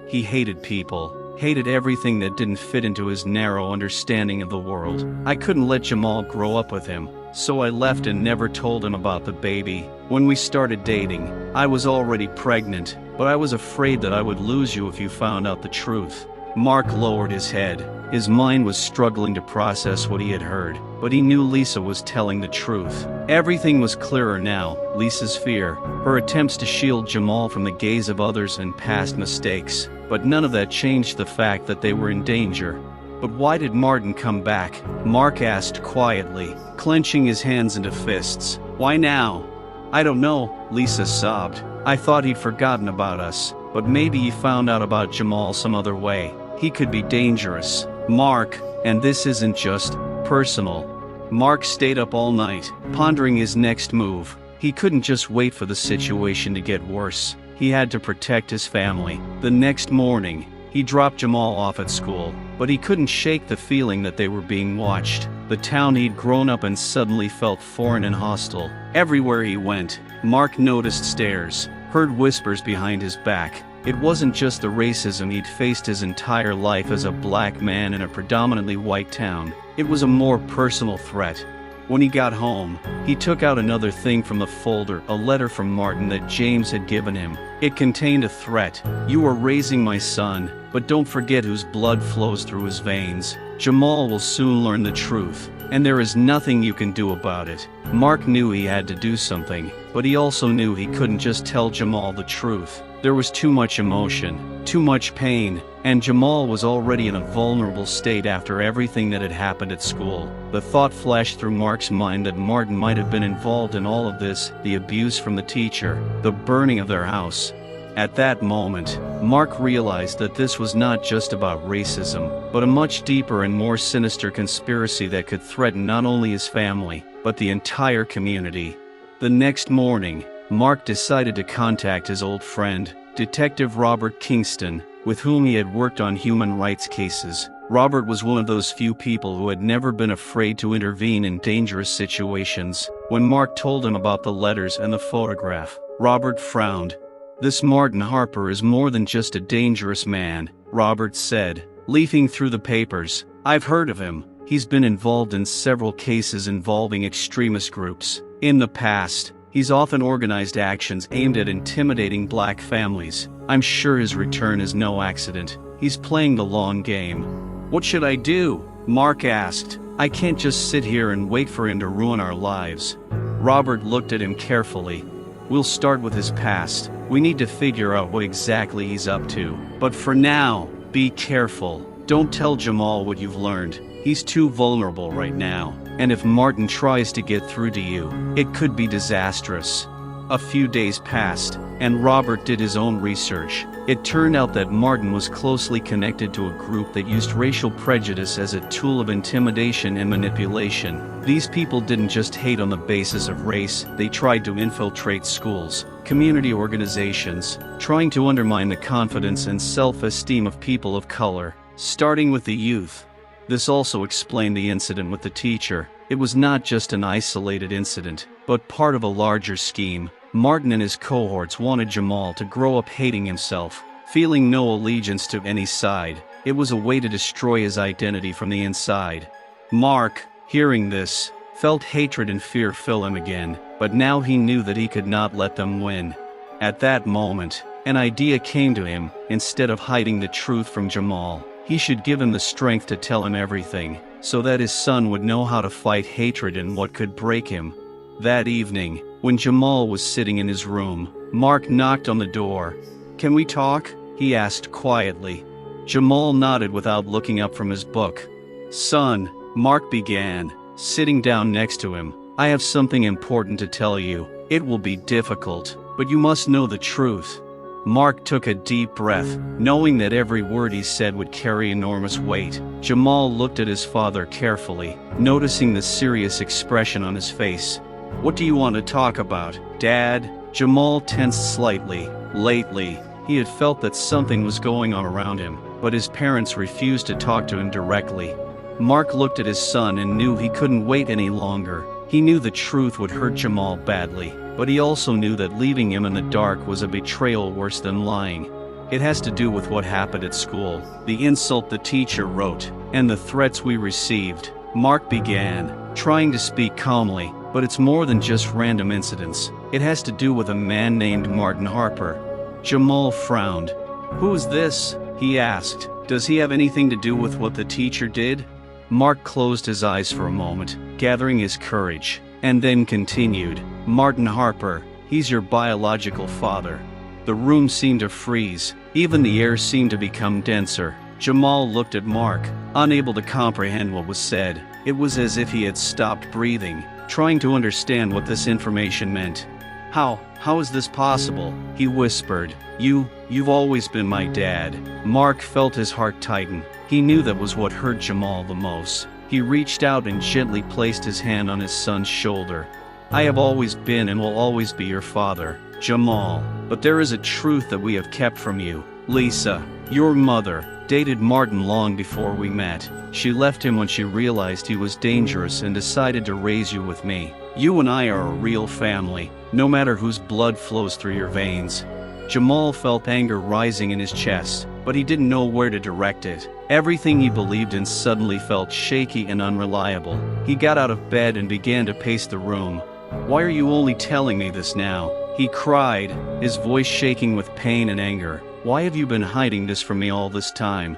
He hated people. Hated everything that didn't fit into his narrow understanding of the world. I couldn't let Jamal grow up with him, so I left and never told him about the baby. When we started dating, I was already pregnant, but I was afraid that I would lose you if you found out the truth." Mark lowered his head. His mind was struggling to process what he had heard, but he knew Lisa was telling the truth. Everything was clearer now: Lisa's fear, her attempts to shield Jamal from the gaze of others, and past mistakes. But none of that changed the fact that they were in danger. "But why did Martin come back?" Mark asked quietly, clenching his hands into fists. "Why now?" "I don't know," Lisa sobbed. "I thought he'd forgotten about us, but maybe he found out about Jamal some other way. He could be dangerous. Mark, and this isn't just personal." Mark stayed up all night, pondering his next move. He couldn't just wait for the situation to get worse. He had to protect his family. The next morning, he dropped Jamal off at school, but he couldn't shake the feeling that they were being watched. The town he'd grown up in suddenly felt foreign and hostile. Everywhere he went, Mark noticed stares, heard whispers behind his back. It wasn't just the racism he'd faced his entire life as a black man in a predominantly white town. It was a more personal threat. When he got home, he took out another thing from the folder, a letter from Martin that James had given him. It contained a threat: "You are raising my son, but don't forget whose blood flows through his veins. Jamal will soon learn the truth, and there is nothing you can do about it." Mark knew he had to do something, but he also knew he couldn't just tell Jamal the truth. There was too much emotion, too much pain, and Jamal was already in a vulnerable state after everything that had happened at school. The thought flashed through Mark's mind that Martin might have been involved in all of this: the abuse from the teacher, the burning of their house. At that moment, Mark realized that this was not just about racism, but a much deeper and more sinister conspiracy that could threaten not only his family, but the entire community. The next morning, Mark decided to contact his old friend, Detective Robert Kingston, with whom he had worked on human rights cases. Robert was one of those few people who had never been afraid to intervene in dangerous situations. When Mark told him about the letters and the photograph, Robert frowned. "This Martin Harper is more than just a dangerous man," Robert said, leafing through the papers. "I've heard of him. He's been involved in several cases involving extremist groups. In the past, He's often organized actions aimed at intimidating black families. I'm sure his return is no accident. He's playing the long game." "What should I do?" Mark asked. "I can't just sit here and wait for him to ruin our lives." Robert looked at him carefully. "We'll start with his past. We need to figure out what exactly he's up to. But for now, be careful. Don't tell Jamal what you've learned. He's too vulnerable right now. And if Martin tries to get through to you, it could be disastrous." A few days passed, and Robert did his own research. It turned out that Martin was closely connected to a group that used racial prejudice as a tool of intimidation and manipulation. These people didn't just hate on the basis of race, they tried to infiltrate schools, community organizations, trying to undermine the confidence and self-esteem of people of color, starting with the youth. This also explained the incident with the teacher. It was not just an isolated incident, but part of a larger scheme. Martin and his cohorts wanted Jamal to grow up hating himself, feeling no allegiance to any side. It was a way to destroy his identity from the inside. Mark, hearing this, felt hatred and fear fill him again, but now he knew that he could not let them win. At that moment, an idea came to him. Instead of hiding the truth from Jamal, he should give him the strength to tell him everything, so that his son would know how to fight hatred and what could break him. That evening, when Jamal was sitting in his room, Mark knocked on the door. "Can we talk?" he asked quietly. Jamal nodded without looking up from his book. "Son," Mark began, sitting down next to him, "I have something important to tell you. It will be difficult, but you must know the truth." Mark took a deep breath, knowing that every word he said would carry enormous weight. Jamal looked at his father carefully, noticing the serious expression on his face. "What do you want to talk about, Dad?" Jamal tensed slightly. Lately, he had felt that something was going on around him, but his parents refused to talk to him directly. Mark looked at his son and knew he couldn't wait any longer. He knew the truth would hurt Jamal badly, but he also knew that leaving him in the dark was a betrayal worse than lying. "It has to do with what happened at school, the insult the teacher wrote, and the threats we received," Mark began, trying to speak calmly. "But it's more than just random incidents. It has to do with a man named Martin Harper." Jamal frowned. "Who's this?" he asked. "Does he have anything to do with what the teacher did?" Mark closed his eyes for a moment, gathering his courage, and then continued. "Martin Harper, he's your biological father." The room seemed to freeze. Even the air seemed to become denser. Jamal looked at Mark, unable to comprehend what was said. It was as if he had stopped breathing, trying to understand what this information meant. How is this possible?" he whispered. You've always been my dad." Mark felt his heart tighten. He knew that was what hurt Jamal the most. He reached out and gently placed his hand on his son's shoulder. "I have always been and will always be your father, Jamal. But there is a truth that we have kept from you. Lisa, your mother, dated Martin long before we met. She left him when she realized he was dangerous and decided to raise you with me. You and I are a real family, no matter whose blood flows through your veins." Jamal felt anger rising in his chest, but he didn't know where to direct it. Everything he believed in suddenly felt shaky and unreliable. He got out of bed and began to pace the room. "Why are you only telling me this now?" he cried, his voice shaking with pain and anger. "Why have you been hiding this from me all this time?"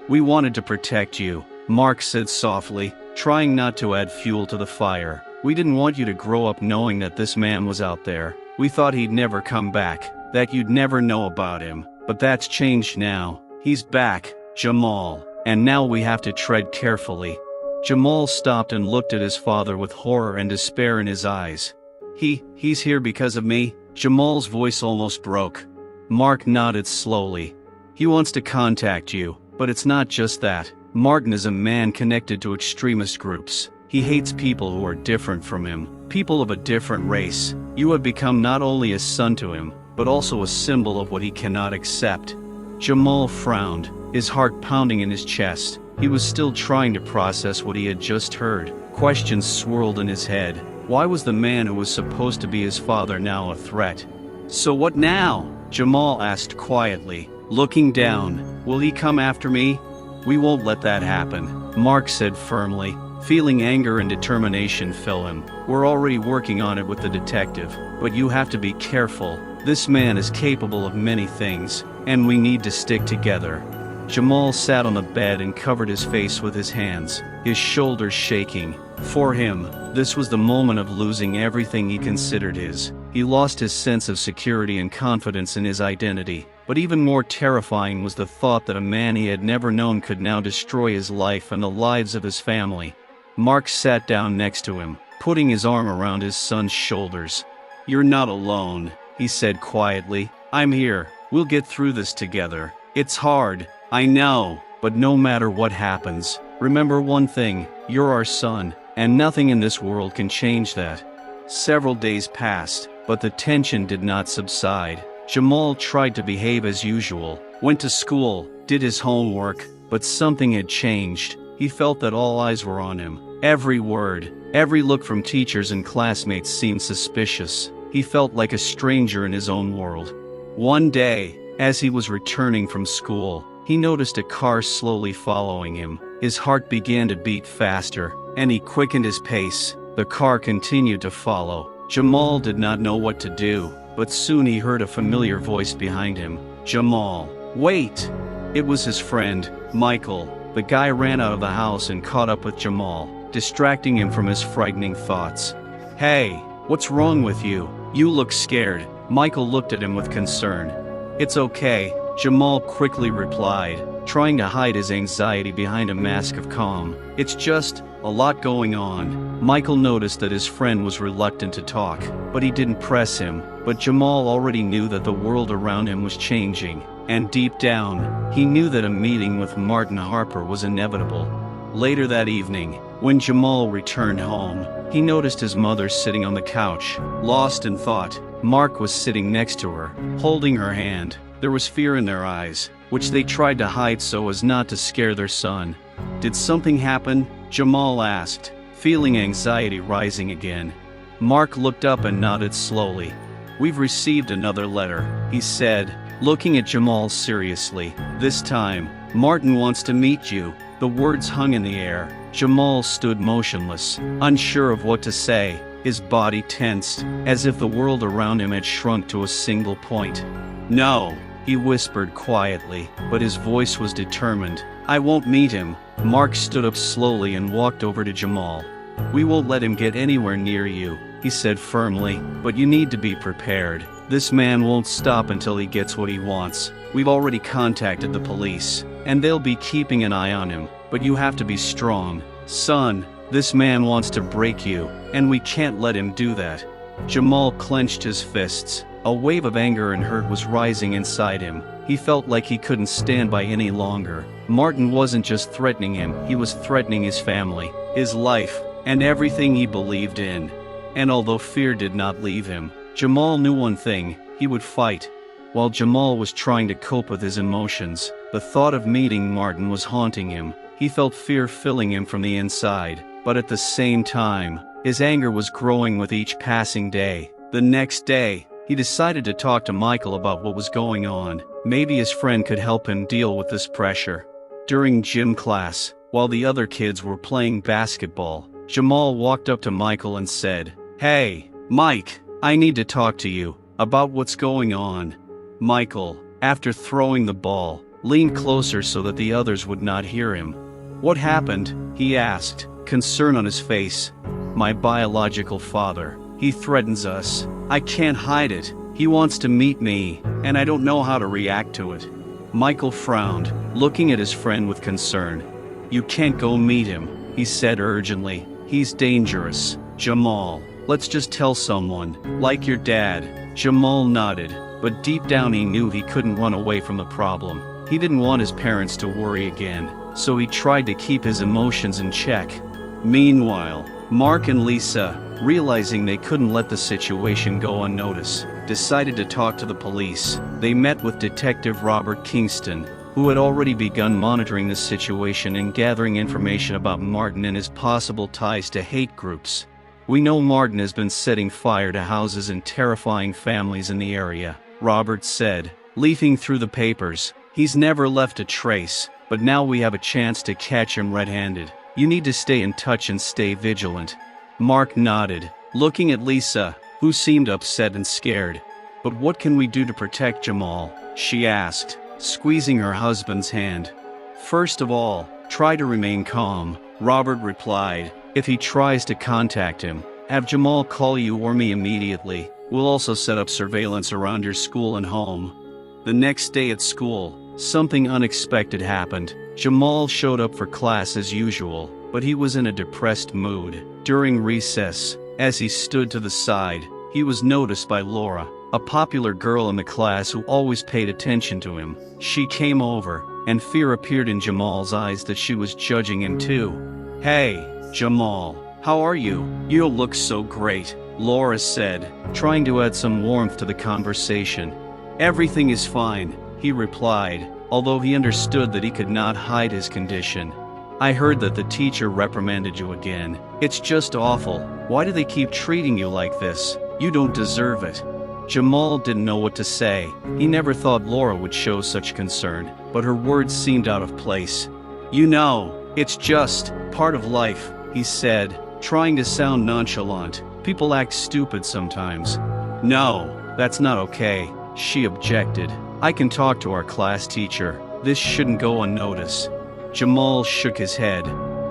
"We wanted to protect you," Mark said softly, trying not to add fuel to the fire. "We didn't want you to grow up knowing that this man was out there. We thought he'd never come back, that you'd never know about him. But that's changed now. He's back, Jamal, and now we have to tread carefully." Jamal stopped and looked at his father with horror and despair in his eyes. He's here because of me?" Jamal's voice almost broke. Mark nodded slowly. "He wants to contact you, but it's not just that. Martin is a man connected to extremist groups. He hates people who are different from him, people of a different race. You have become not only a son to him, but also a symbol of what he cannot accept." Jamal frowned, his heart pounding in his chest. He was still trying to process what he had just heard. Questions swirled in his head. Why was the man who was supposed to be his father now a threat? "So what now?" Jamal asked quietly, looking down. "Will he come after me?" "We won't let that happen," Mark said firmly. Feeling anger and determination fill him. We're already working on it with the detective, but you have to be careful. This man is capable of many things, and we need to stick together. Jamal sat on the bed and covered his face with his hands, his shoulders shaking. For him, this was the moment of losing everything he considered his. He lost his sense of security and confidence in his identity. But even more terrifying was the thought that a man he had never known could now destroy his life and the lives of his family. Mark sat down next to him, putting his arm around his son's shoulders. "You're not alone," he said quietly. "I'm here. We'll get through this together. It's hard, I know, but no matter what happens, remember one thing, you're our son, and nothing in this world can change that." Several days passed, but the tension did not subside. Jamal tried to behave as usual, went to school, did his homework, but something had changed. He felt that all eyes were on him. Every word, every look from teachers and classmates seemed suspicious. He felt like a stranger in his own world. One day, as he was returning from school, he noticed a car slowly following him. His heart began to beat faster, and he quickened his pace. The car continued to follow. Jamal did not know what to do, but soon he heard a familiar voice behind him. "Jamal, wait!" It was his friend, Michael. The guy ran out of the house and caught up with Jamal, distracting him from his frightening thoughts. "Hey, what's wrong with you? You look scared." Michael looked at him with concern. "It's okay," Jamal quickly replied, trying to hide his anxiety behind a mask of calm. "It's just a lot going on." Michael noticed that his friend was reluctant to talk, but he didn't press him. But Jamal already knew that the world around him was changing, and deep down, he knew that a meeting with Martin Harper was inevitable. Later that evening, when Jamal returned home, he noticed his mother sitting on the couch, lost in thought. Mark was sitting next to her, holding her hand. There was fear in their eyes, which they tried to hide so as not to scare their son. "Did something happen?" Jamal asked, feeling anxiety rising again. Mark looked up and nodded slowly. "We've received another letter," he said, looking at Jamal seriously. "This time, Martin wants to meet you." The words hung in the air. Jamal stood motionless, unsure of what to say. His body tensed, as if the world around him had shrunk to a single point. "No," he whispered quietly, but his voice was determined. "I won't meet him." Mark stood up slowly and walked over to Jamal. "We won't let him get anywhere near you," he said firmly, "but you need to be prepared. This man won't stop until he gets what he wants. We've already contacted the police, and they'll be keeping an eye on him, but you have to be strong. Son, this man wants to break you, and we can't let him do that." Jamal clenched his fists. A wave of anger and hurt was rising inside him. He felt like he couldn't stand by any longer. Martin wasn't just threatening him, he was threatening his family, his life, and everything he believed in. And although fear did not leave him, Jamal knew one thing: he would fight. While Jamal was trying to cope with his emotions, the thought of meeting Martin was haunting him. He felt fear filling him from the inside, but at the same time, his anger was growing with each passing day. The next day, he decided to talk to Michael about what was going on. Maybe his friend could help him deal with this pressure. During gym class, while the other kids were playing basketball, Jamal walked up to Michael and said, "Hey, Mike, I need to talk to you about what's going on." Michael, after throwing the ball, leaned closer so that the others would not hear him. "What happened?" he asked, concern on his face. "My biological father. He threatens us. I can't hide it. He wants to meet me, and I don't know how to react to it." Michael frowned, looking at his friend with concern. "You can't go meet him," he said urgently. "He's dangerous." "Jamal, let's just tell someone, like your dad." Jamal nodded, but deep down he knew he couldn't run away from the problem. He didn't want his parents to worry again, so he tried to keep his emotions in check. Meanwhile, Mark and Lisa, realizing they couldn't let the situation go unnoticed, decided to talk to the police. They met with Detective Robert Kingston, who had already begun monitoring the situation and gathering information about Martin and his possible ties to hate groups. "We know Martin has been setting fire to houses and terrifying families in the area," Robert said, leafing through the papers. "He's never left a trace, but now we have a chance to catch him red-handed." You need to stay in touch and stay vigilant. Mark nodded, looking at Lisa, who seemed upset and scared. But what can we do to protect Jamal? She asked, squeezing her husband's hand. First of all, try to remain calm, Robert replied. If he tries to contact him, have Jamal call you or me immediately. We'll also set up surveillance around your school and home. The next day at school, something unexpected happened. Jamal showed up for class as usual, but he was in a depressed mood. During recess, as he stood to the side, he was noticed by Laura, a popular girl in the class who always paid attention to him. She came over, and fear appeared in Jamal's eyes that she was judging him too. Hey, Jamal, how are you? You look so great, Laura said, trying to add some warmth to the conversation. Everything is fine, he replied, although he understood that he could not hide his condition. I heard that the teacher reprimanded you again. It's just awful. Why do they keep treating you like this? You don't deserve it. Jamal didn't know what to say. He never thought Laura would show such concern, but her words seemed out of place. You know, it's just part of life, he said, trying to sound nonchalant. People act stupid sometimes. No, that's not okay, she objected. I can talk to our class teacher. This shouldn't go unnoticed. Jamal shook his head.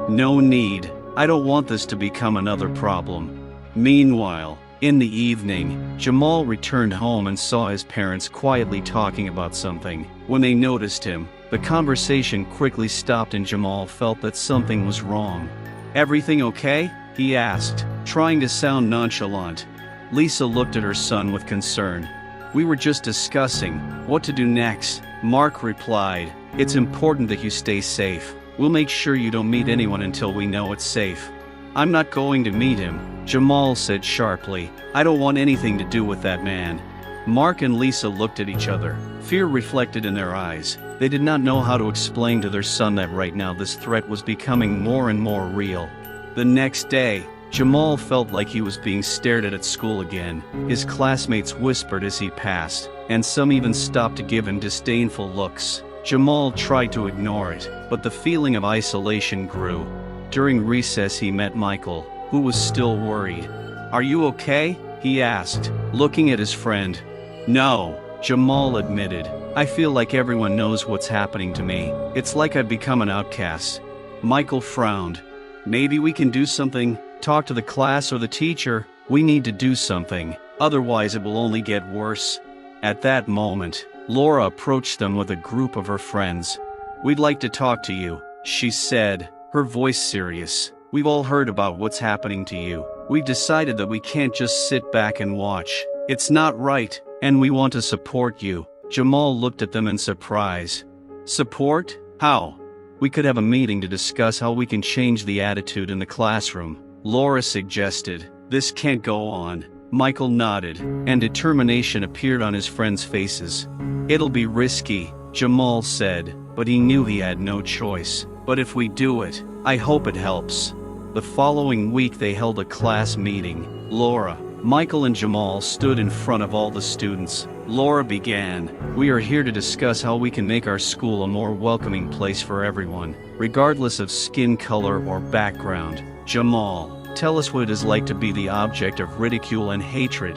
No need. I don't want this to become another problem. Meanwhile, in the evening, Jamal returned home and saw his parents quietly talking about something. When they noticed him, the conversation quickly stopped and Jamal felt that something was wrong. Everything okay? He asked, trying to sound nonchalant. Lisa looked at her son with concern. We were just discussing what to do next, Mark replied. It's important that you stay safe. We'll make sure you don't meet anyone until we know it's safe. I'm not going to meet him, Jamal said sharply. I don't want anything to do with that man. Mark and Lisa looked at each other, fear reflected in their eyes. They did not know how to explain to their son that right now this threat was becoming more and more real. The next day, Jamal felt like he was being stared at school again. His classmates whispered as he passed, and some even stopped to give him disdainful looks. Jamal tried to ignore it, but the feeling of isolation grew. During recess he met Michael, who was still worried. Are you okay? He asked, looking at his friend. No, Jamal admitted. I feel like everyone knows what's happening to me. It's like I've become an outcast. Michael frowned. Maybe we can do something. Talk to the class or the teacher. We need to do something, otherwise it will only get worse. At that moment, Laura approached them with a group of her friends. We'd like to talk to you, she said, her voice serious. We've all heard about what's happening to you. We've decided that we can't just sit back and watch. It's not right, and we want to support you. Jamal looked at them in surprise. Support? How? We could have a meeting to discuss how we can change the attitude in the classroom, Laura suggested. This can't go on. Michael nodded, and determination appeared on his friends' faces. It'll be risky, Jamal said, but he knew he had no choice. But if we do it, I hope it helps. The following week they held a class meeting. Laura, Michael and Jamal stood in front of all the students. Laura began, We are here to discuss how we can make our school a more welcoming place for everyone, regardless of skin color or background. Jamal, tell us what it is like to be the object of ridicule and hatred.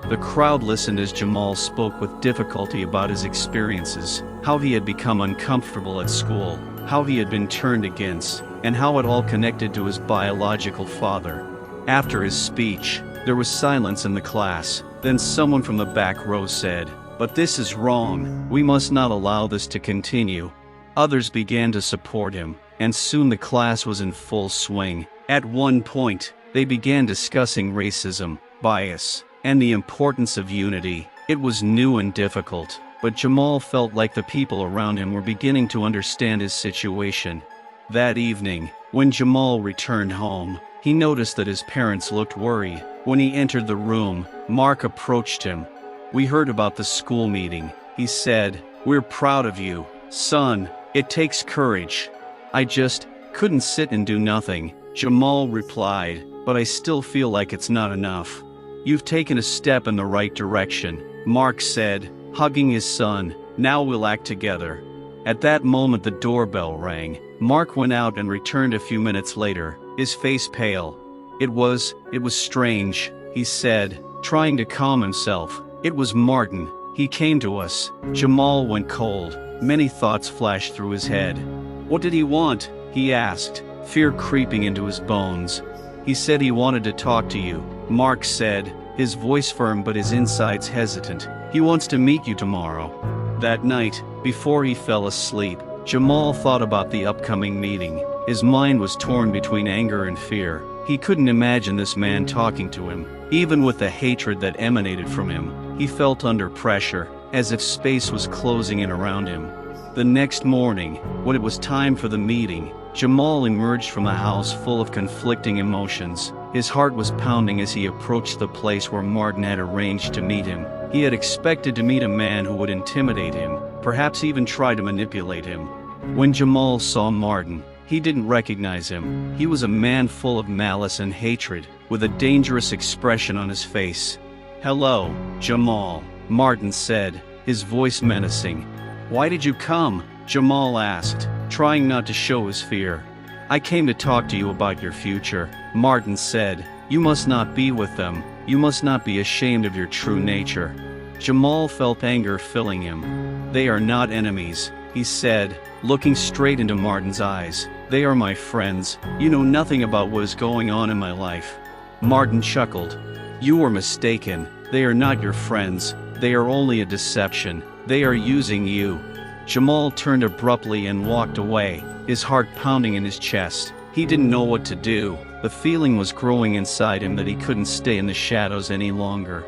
The crowd listened as Jamal spoke with difficulty about his experiences, how he had become uncomfortable at school, how he had been turned against, and how it all connected to his biological father. After his speech, there was silence in the class. Then someone from the back row said, But this is wrong. We must not allow this to continue. Others began to support him, and soon the class was in full swing. At one point, they began discussing racism, bias, and the importance of unity. It was new and difficult, but Jamal felt like the people around him were beginning to understand his situation. That evening, when Jamal returned home, he noticed that his parents looked worried. When he entered the room, Mark approached him. We heard about the school meeting, he said. We're proud of you, son. It takes courage. I just couldn't sit and do nothing, Jamal replied, but I still feel like it's not enough. You've taken a step in the right direction, Mark said, hugging his son. Now we'll act together. At that moment the doorbell rang, Mark went out and returned a few minutes later, his face pale. It was strange, he said, trying to calm himself. It was Martin. He came to us. Jamal went cold. Many thoughts flashed through his head. What did he want? He asked, fear creeping into his bones. He said he wanted to talk to you, Mark said, his voice firm but his insides hesitant. He wants to meet you tomorrow. That night, before he fell asleep, Jamal thought about the upcoming meeting. His mind was torn between anger and fear. He couldn't imagine this man talking to him. Even with the hatred that emanated from him, he felt under pressure, as if space was closing in around him. The next morning, when it was time for the meeting, Jamal emerged from the house full of conflicting emotions. His heart was pounding as he approached the place where Martin had arranged to meet him. He had expected to meet a man who would intimidate him, perhaps even try to manipulate him. When Jamal saw Martin, he didn't recognize him. He was a man full of malice and hatred, with a dangerous expression on his face. "Hello, Jamal," Martin said, his voice menacing. "Why did you come?" Jamal asked, trying not to show his fear. "I came to talk to you about your future," Martin said. "You must not be with them. You must not be ashamed of your true nature." Jamal felt anger filling him. "They are not enemies," he said, looking straight into Martin's eyes. "They are my friends. You know nothing about what is going on in my life." Martin chuckled. "You are mistaken. They are not your friends. They are only a deception. They are using you." Jamal turned abruptly and walked away, his heart pounding in his chest. He didn't know what to do. The feeling was growing inside him that he couldn't stay in the shadows any longer.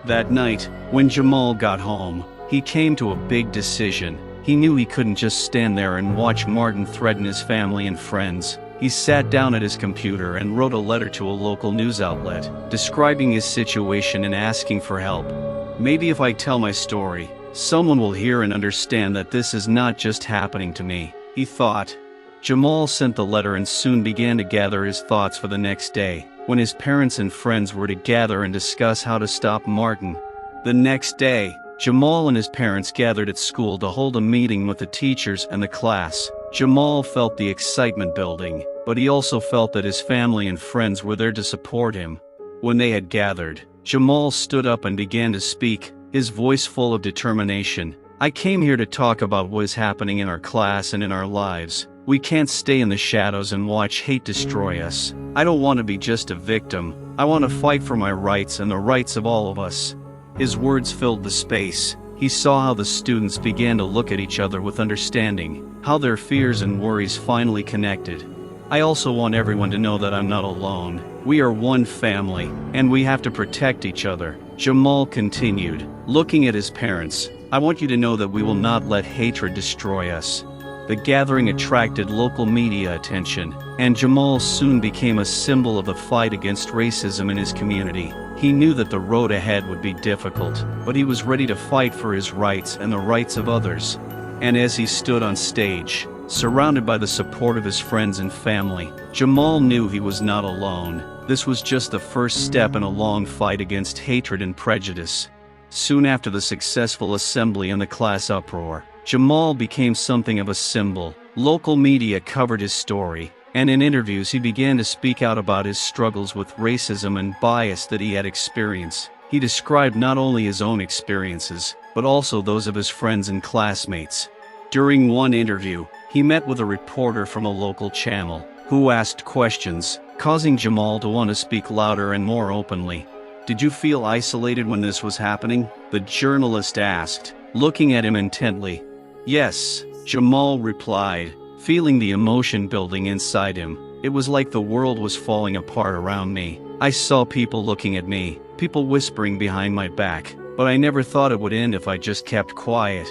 That night, when Jamal got home, he came to a big decision. He knew he couldn't just stand there and watch Martin threaten his family and friends. He sat down at his computer and wrote a letter to a local news outlet, describing his situation and asking for help. "Maybe if I tell my story, someone will hear and understand that this is not just happening to me," he thought. Jamal sent the letter and soon began to gather his thoughts for the next day, when his parents and friends were to gather and discuss how to stop Martin. The next day, Jamal and his parents gathered at school to hold a meeting with the teachers and the class. Jamal felt the excitement building, but he also felt that his family and friends were there to support him. When they had gathered, Jamal stood up and began to speak, his voice full of determination. "I came here to talk about what is happening in our class and in our lives. We can't stay in the shadows and watch hate destroy us. I don't want to be just a victim. I want to fight for my rights and the rights of all of us." His words filled the space. He saw how the students began to look at each other with understanding, how their fears and worries finally connected. "I also want everyone to know that I'm not alone. We are one family, and we have to protect each other," Jamal continued, looking at his parents. "I want you to know that we will not let hatred destroy us." The gathering attracted local media attention, and Jamal soon became a symbol of the fight against racism in his community. He knew that the road ahead would be difficult, but he was ready to fight for his rights and the rights of others. And as he stood on stage, surrounded by the support of his friends and family, Jamal knew he was not alone. This was just the first step in a long fight against hatred and prejudice. Soon after the successful assembly and the class uproar, Jamal became something of a symbol. Local media covered his story, and in interviews he began to speak out about his struggles with racism and bias that he had experienced. He described not only his own experiences, but also those of his friends and classmates. During one interview, he met with a reporter from a local channel, who asked questions, causing Jamal to want to speak louder and more openly. "Did you feel isolated when this was happening?" the journalist asked, looking at him intently. "Yes," Jamal replied, feeling the emotion building inside him. "It was like the world was falling apart around me. I saw people looking at me, people whispering behind my back, but I never thought it would end if I just kept quiet."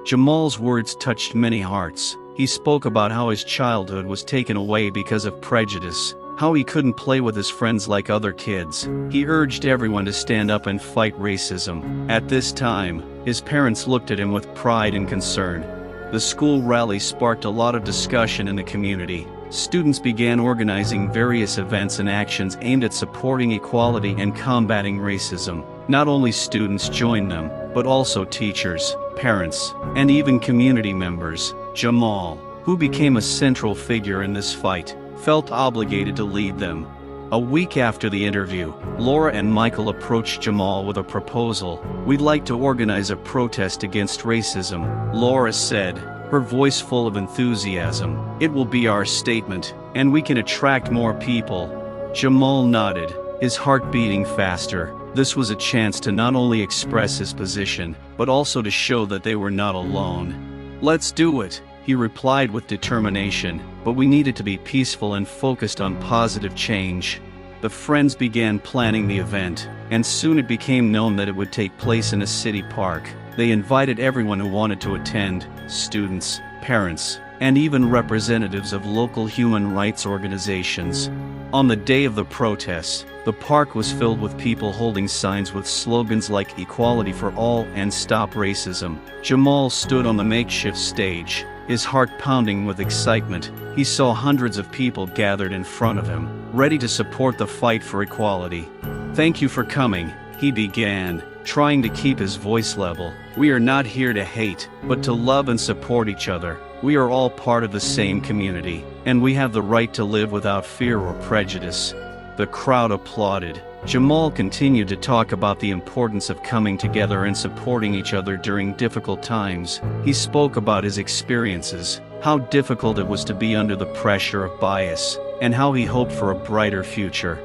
Jamal's words touched many hearts. He spoke about how his childhood was taken away because of prejudice, how he couldn't play with his friends like other kids. He urged everyone to stand up and fight racism. At this time, his parents looked at him with pride and concern. The school rally sparked a lot of discussion in the community. Students began organizing various events and actions aimed at supporting equality and combating racism. Not only students joined them, but also teachers, parents, and even community members. Jamal, who became a central figure in this fight, felt obligated to lead them. A week after the interview, Laura and Michael approached Jamal with a proposal. "We'd like to organize a protest against racism," Laura said, her voice full of enthusiasm. "It will be our statement, and we can attract more people." Jamal nodded, his heart beating faster. This was a chance to not only express his position, but also to show that they were not alone. "Let's do it," he replied with determination, but we needed to be peaceful and focused on positive change. The friends began planning the event, and soon it became known that it would take place in a city park. They invited everyone who wanted to attend, students, parents, and even representatives of local human rights organizations. On the day of the protest, the park was filled with people holding signs with slogans like "Equality for All" and "Stop Racism." Jamal stood on the makeshift stage, his heart pounding with excitement. He saw hundreds of people gathered in front of him, ready to support the fight for equality. "Thank you for coming," he began, trying to keep his voice level. "We are not here to hate, but to love and support each other. We are all part of the same community, and we have the right to live without fear or prejudice." The crowd applauded. Jamal continued to talk about the importance of coming together and supporting each other during difficult times. He spoke about his experiences, how difficult it was to be under the pressure of bias, and how he hoped for a brighter future.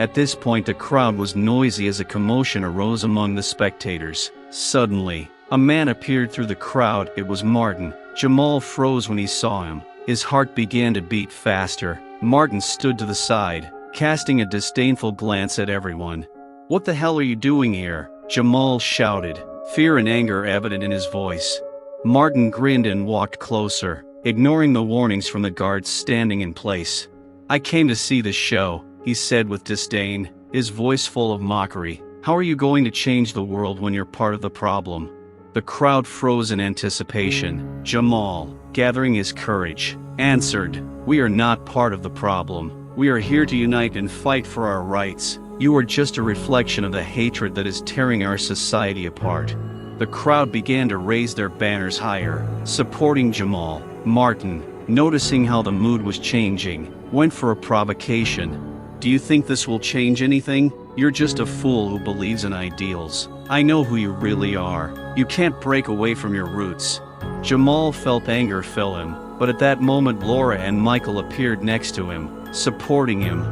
At this point, the crowd was noisy as a commotion arose among the spectators. Suddenly, a man appeared through the crowd. It was Martin. Jamal froze when he saw him. His heart began to beat faster. Martin stood to the side, casting a disdainful glance at everyone. "What the hell are you doing here?" Jamal shouted, fear and anger evident in his voice. Martin grinned and walked closer, ignoring the warnings from the guards standing in place. "I came to see the show," he said with disdain, his voice full of mockery. "How are you going to change the world when you're part of the problem?" The crowd froze in anticipation. Jamal, gathering his courage, answered, "We are not part of the problem. We are here to unite and fight for our rights. You are just a reflection of the hatred that is tearing our society apart." The crowd began to raise their banners higher, supporting Jamal. Martin, noticing how the mood was changing, went for a provocation. "Do you think this will change anything? You're just a fool who believes in ideals. I know who you really are. You can't break away from your roots." Jamal felt anger fill him, but at that moment Laura and Michael appeared next to him, supporting him.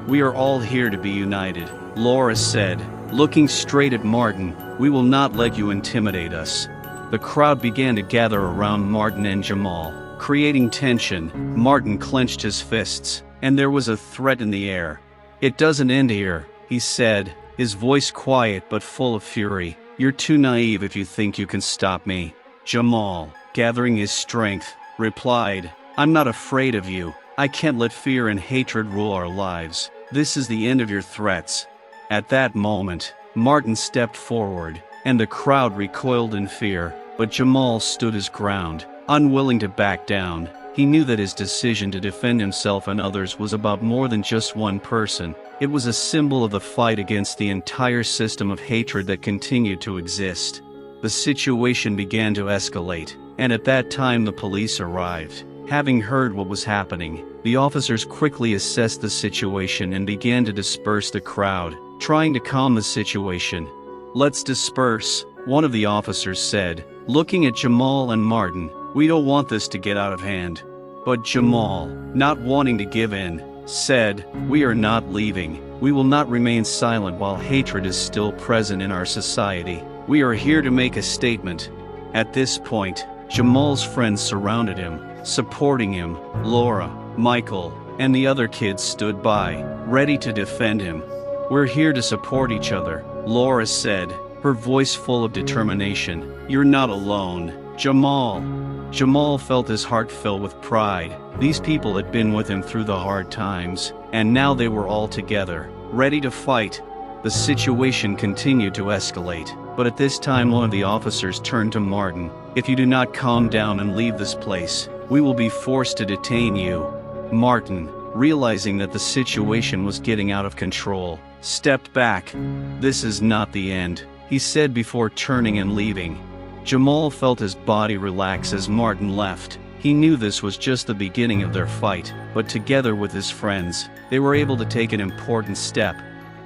"We are all here to be united," Laura said, looking straight at Martin. "We will not let you intimidate us." The crowd began to gather around Martin and Jamal, creating tension. Martin clenched his fists, and there was a threat in the air. "It doesn't end here," he said, his voice quiet but full of fury. "You're too naive if you think you can stop me." Jamal, gathering his strength, replied, "I'm not afraid of you. I can't let fear and hatred rule our lives. This is the end of your threats." At that moment, Martin stepped forward, and the crowd recoiled in fear, but Jamal stood his ground, unwilling to back down. He knew that his decision to defend himself and others was about more than just one person. It was a symbol of the fight against the entire system of hatred that continued to exist. The situation began to escalate, and at that time the police arrived. Having heard what was happening, the officers quickly assessed the situation and began to disperse the crowd, trying to calm the situation. "Let's disperse," one of the officers said, looking at Jamal and Martin. "We don't want this to get out of hand." But Jamal, not wanting to give in, said, "We are not leaving. We will not remain silent while hatred is still present in our society. We are here to make a statement." At this point, Jamal's friends surrounded him, supporting him. Laura, Michael, and the other kids stood by, ready to defend him. "We're here to support each other," Laura said, her voice full of determination. "You're not alone, Jamal." Jamal felt his heart fill with pride. These people had been with him through the hard times, and now they were all together, ready to fight. The situation continued to escalate, but at this time one of the officers turned to Martin. "If you do not calm down and leave this place, we will be forced to detain you." Martin, realizing that the situation was getting out of control, stepped back. "This is not the end," he said before turning and leaving. Jamal felt his body relax as Martin left. He knew this was just the beginning of their fight, but together with his friends, they were able to take an important step.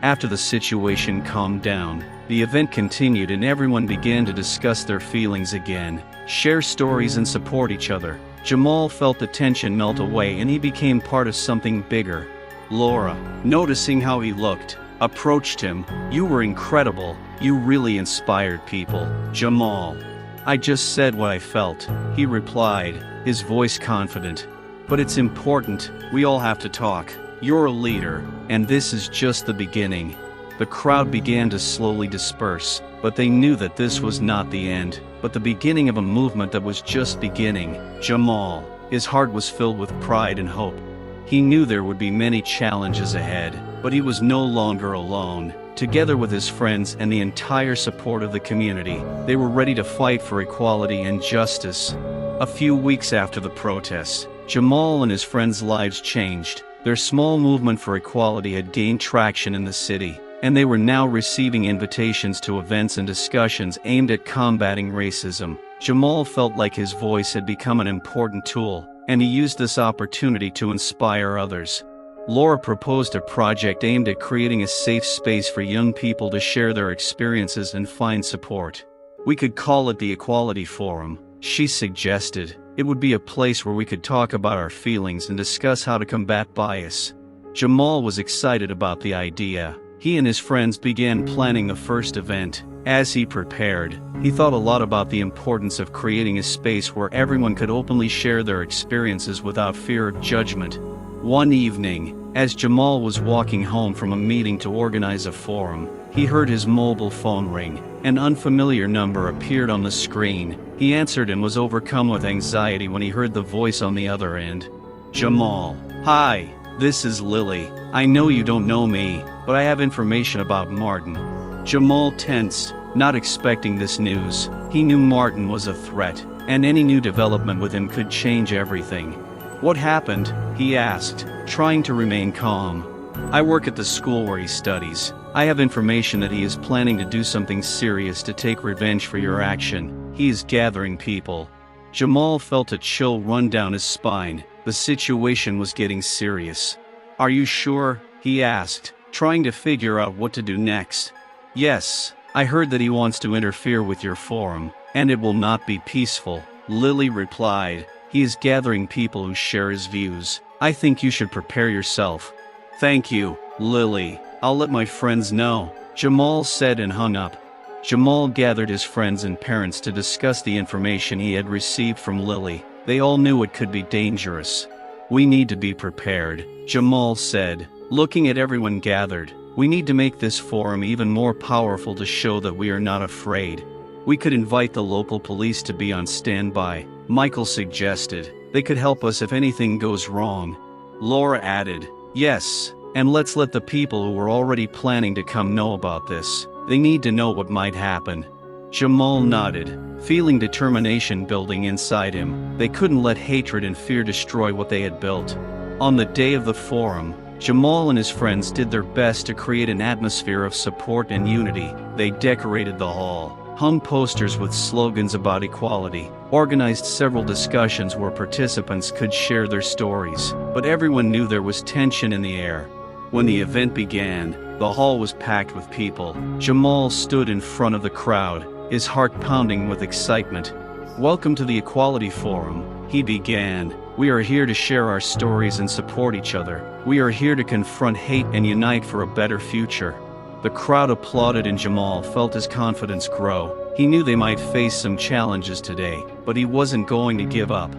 After the situation calmed down, the event continued and everyone began to discuss their feelings again, share stories and support each other. Jamal felt the tension melt away and he became part of something bigger. Laura, noticing how he looked, approached him. "You were incredible. You really inspired people." Jamal, "I just said what I felt," he replied, his voice confident. "But it's important. We all have to talk. You're a leader, and this is just the beginning." The crowd began to slowly disperse, but they knew that this was not the end, but the beginning of a movement that was just beginning. Jamal, his heart was filled with pride and hope. He knew there would be many challenges ahead, but he was no longer alone. Together with his friends and the entire support of the community, they were ready to fight for equality and justice. A few weeks after the protests, Jamal and his friends' lives changed. Their small movement for equality had gained traction in the city, and they were now receiving invitations to events and discussions aimed at combating racism. Jamal felt like his voice had become an important tool, and he used this opportunity to inspire others. Laura proposed a project aimed at creating a safe space for young people to share their experiences and find support. "We could call it the Equality Forum," she suggested. "It would be a place where we could talk about our feelings and discuss how to combat bias." Jamal was excited about the idea. He and his friends began planning the first event. As he prepared, he thought a lot about the importance of creating a space where everyone could openly share their experiences without fear of judgment. One evening, as Jamal was walking home from a meeting to organize a forum, he heard his mobile phone ring. An unfamiliar number appeared on the screen. He answered and was overcome with anxiety when he heard the voice on the other end. "Jamal, hi, this is Lily. I know you don't know me, but I have information about Martin." Jamal tensed, not expecting this news. He knew Martin was a threat, and any new development with him could change everything. "What happened?" he asked, trying to remain calm. "I work at the school where he studies. I have information that he is planning to do something serious to take revenge for your action. He is gathering people." Jamal felt a chill run down his spine. The situation was getting serious. "Are you sure?" he asked, trying to figure out what to do next. "Yes, I heard that he wants to interfere with your forum, and it will not be peaceful," Lily replied. "He is gathering people who share his views. I think you should prepare yourself." "Thank you, Lily. I'll let my friends know," Jamal said and hung up. Jamal gathered his friends and parents to discuss the information he had received from Lily. They all knew it could be dangerous. "We need to be prepared," Jamal said, looking at everyone gathered. "We need to make this forum even more powerful to show that we are not afraid. We could invite the local police to be on standby," Michael suggested. "They could help us if anything goes wrong." Laura added, "Yes, and let's let the people who were already planning to come know about this. They need to know what might happen." Jamal nodded, feeling determination building inside him. They couldn't let hatred and fear destroy what they had built. On the day of the forum, Jamal and his friends did their best to create an atmosphere of support and unity. They decorated the hall, hung posters with slogans about equality, organized several discussions where participants could share their stories, but everyone knew there was tension in the air. When the event began, the hall was packed with people. Jamal stood in front of the crowd, his heart pounding with excitement. "Welcome to the Equality Forum," he began. "We are here to share our stories and support each other. We are here to confront hate and unite for a better future." The crowd applauded and Jamal felt his confidence grow. He knew they might face some challenges today, but he wasn't going to give up.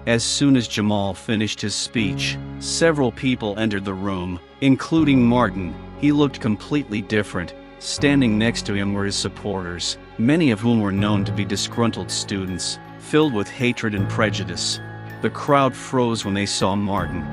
As soon as Jamal finished his speech, several people entered the room, including Martin. He looked completely different. Standing next to him were his supporters, many of whom were known to be disgruntled students, filled with hatred and prejudice. The crowd froze when they saw Martin.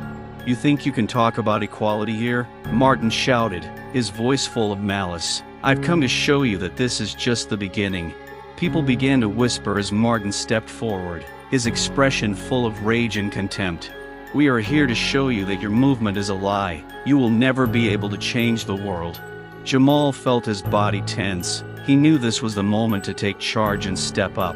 "You think you can talk about equality here?" Martin shouted, his voice full of malice. "I've come to show you that this is just the beginning." People began to whisper as Martin stepped forward, his expression full of rage and contempt. "We are here to show you that your movement is a lie. You will never be able to change the world." Jamal felt his body tense. He knew this was the moment to take charge and step up.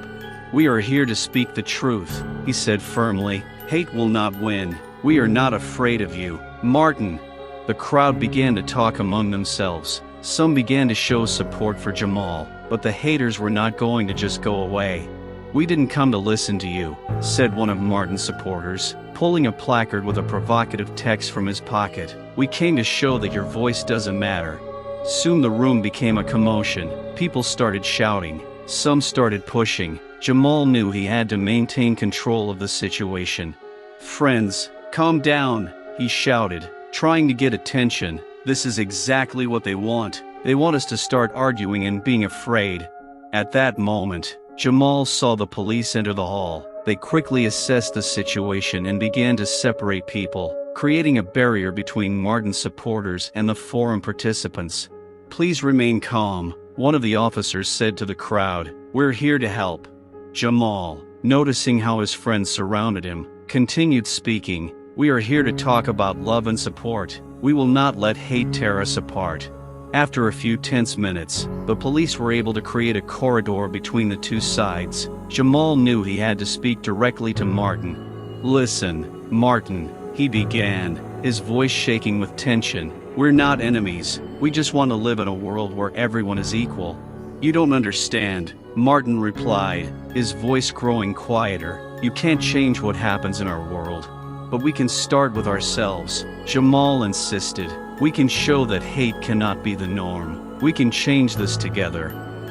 We are here to speak the truth, he said firmly. Hate will not win. We are not afraid of you, Martin. The crowd began to talk among themselves. Some began to show support for Jamal, but the haters were not going to just go away. We didn't come to listen to you, said one of Martin's supporters, pulling a placard with a provocative text from his pocket. We came to show that your voice doesn't matter. Soon the room became a commotion. People started shouting. Some started pushing. Jamal knew he had to maintain control of the situation. Friends, calm down, he shouted, trying to get attention. This is exactly what they want. They want us to start arguing and being afraid. At that moment, Jamal saw the police enter the hall. They quickly assessed the situation and began to separate people, creating a barrier between Martin's supporters and the forum participants. Please remain calm, one of the officers said to the crowd. We're here to help. Jamal, noticing how his friends surrounded him, continued speaking. We are here to talk about love and support. We will not let hate tear us apart. After a few tense minutes, the police were able to create a corridor between the two sides. Jamal knew he had to speak directly to Martin. Listen, Martin, he began, his voice shaking with tension. We're not enemies. We just want to live in a world where everyone is equal. You don't understand, Martin replied, his voice growing quieter. You can't change what happens in our world. But we can start with ourselves, Jamal insisted. We can show that hate cannot be the norm. We can change this together.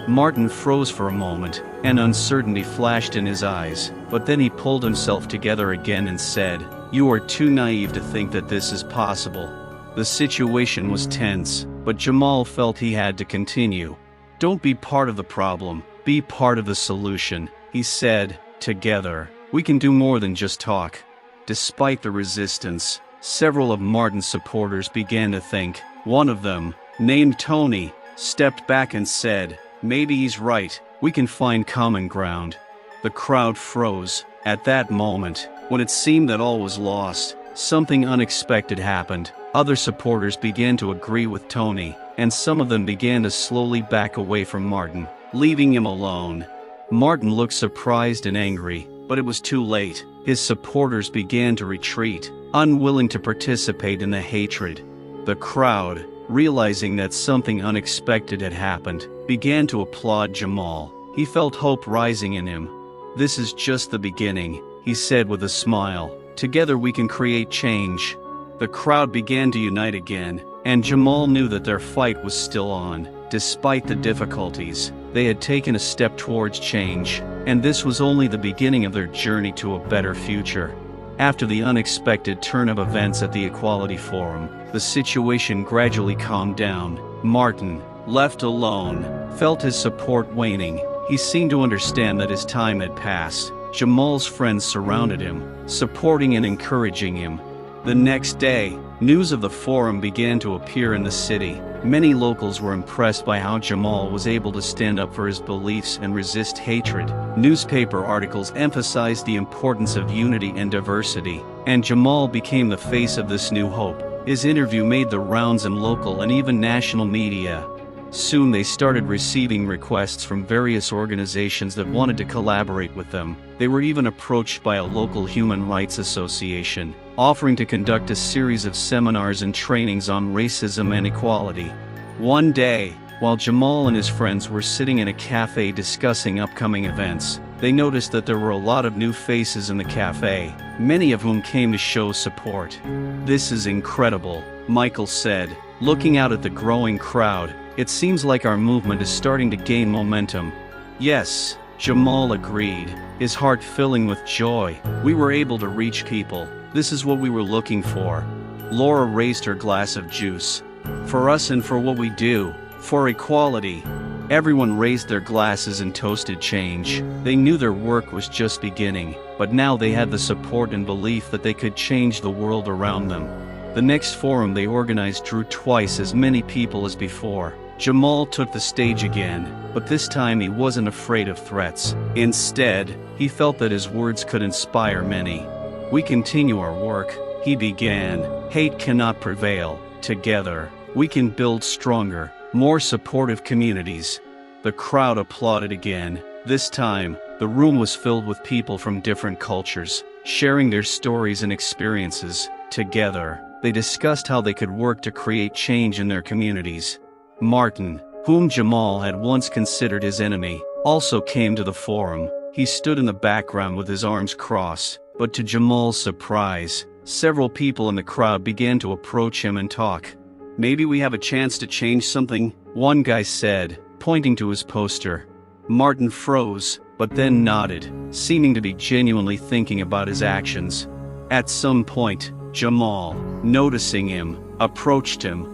Martin froze for a moment, and uncertainty flashed in his eyes, but then he pulled himself together again and said, You are too naive to think that this is possible. The situation was tense, but Jamal felt he had to continue. Don't be part of the problem, be part of the solution, he said. Together, we can do more than just talk. Despite the resistance, several of Martin's supporters began to think. One of them, named Tony, stepped back and said, Maybe he's right, we can find common ground. The crowd froze. At that moment, when it seemed that all was lost, something unexpected happened. Other supporters began to agree with Tony, and some of them began to slowly back away from Martin, leaving him alone. Martin looked surprised and angry, but it was too late. His supporters began to retreat, unwilling to participate in the hatred. The crowd, realizing that something unexpected had happened, began to applaud Jamal. He felt hope rising in him. This is just the beginning, he said with a smile. Together we can create change. The crowd began to unite again, and Jamal knew that their fight was still on. Despite the difficulties, they had taken a step towards change, and this was only the beginning of their journey to a better future. After the unexpected turn of events at the Equality Forum, the situation gradually calmed down. Martin, left alone, felt his support waning. He seemed to understand that his time had passed. Jamal's friends surrounded him, supporting and encouraging him. The next day, news of the forum began to appear in the city. Many locals were impressed by how Jamal was able to stand up for his beliefs and resist hatred. Newspaper articles emphasized the importance of unity and diversity, and Jamal became the face of this new hope. His interview made the rounds in local and even national media. Soon they started receiving requests from various organizations that wanted to collaborate with them. They were even approached by a local human rights association, offering to conduct a series of seminars and trainings on racism and equality. One day, while Jamal and his friends were sitting in a cafe discussing upcoming events, they noticed that there were a lot of new faces in the cafe, many of whom came to show support. This is incredible, Michael said, looking out at the growing crowd. It seems like our movement is starting to gain momentum. Yes, Jamal agreed, his heart filling with joy. We were able to reach people. This is what we were looking for. Laura raised her glass of juice. For us and for what we do, for equality. Everyone raised their glasses and toasted change. They knew their work was just beginning, but now they had the support and belief that they could change the world around them. The next forum they organized drew twice as many people as before. Jamal took the stage again, but this time he wasn't afraid of threats. Instead, he felt that his words could inspire many. We continue our work, he began. Hate cannot prevail. Together, we can build stronger, more supportive communities. The crowd applauded again. This time, The room was filled with people from different cultures, sharing their stories and experiences. Together, they discussed how they could work to create change in their communities. Martin, whom Jamal had once considered his enemy, also came to the forum. He stood in the background with his arms crossed, but to Jamal's surprise, several people in the crowd began to approach him and talk. "Maybe we have a chance to change something," one guy said, pointing to his poster. Martin froze, but then nodded, seeming to be genuinely thinking about his actions. At some point, Jamal, noticing him, approached him.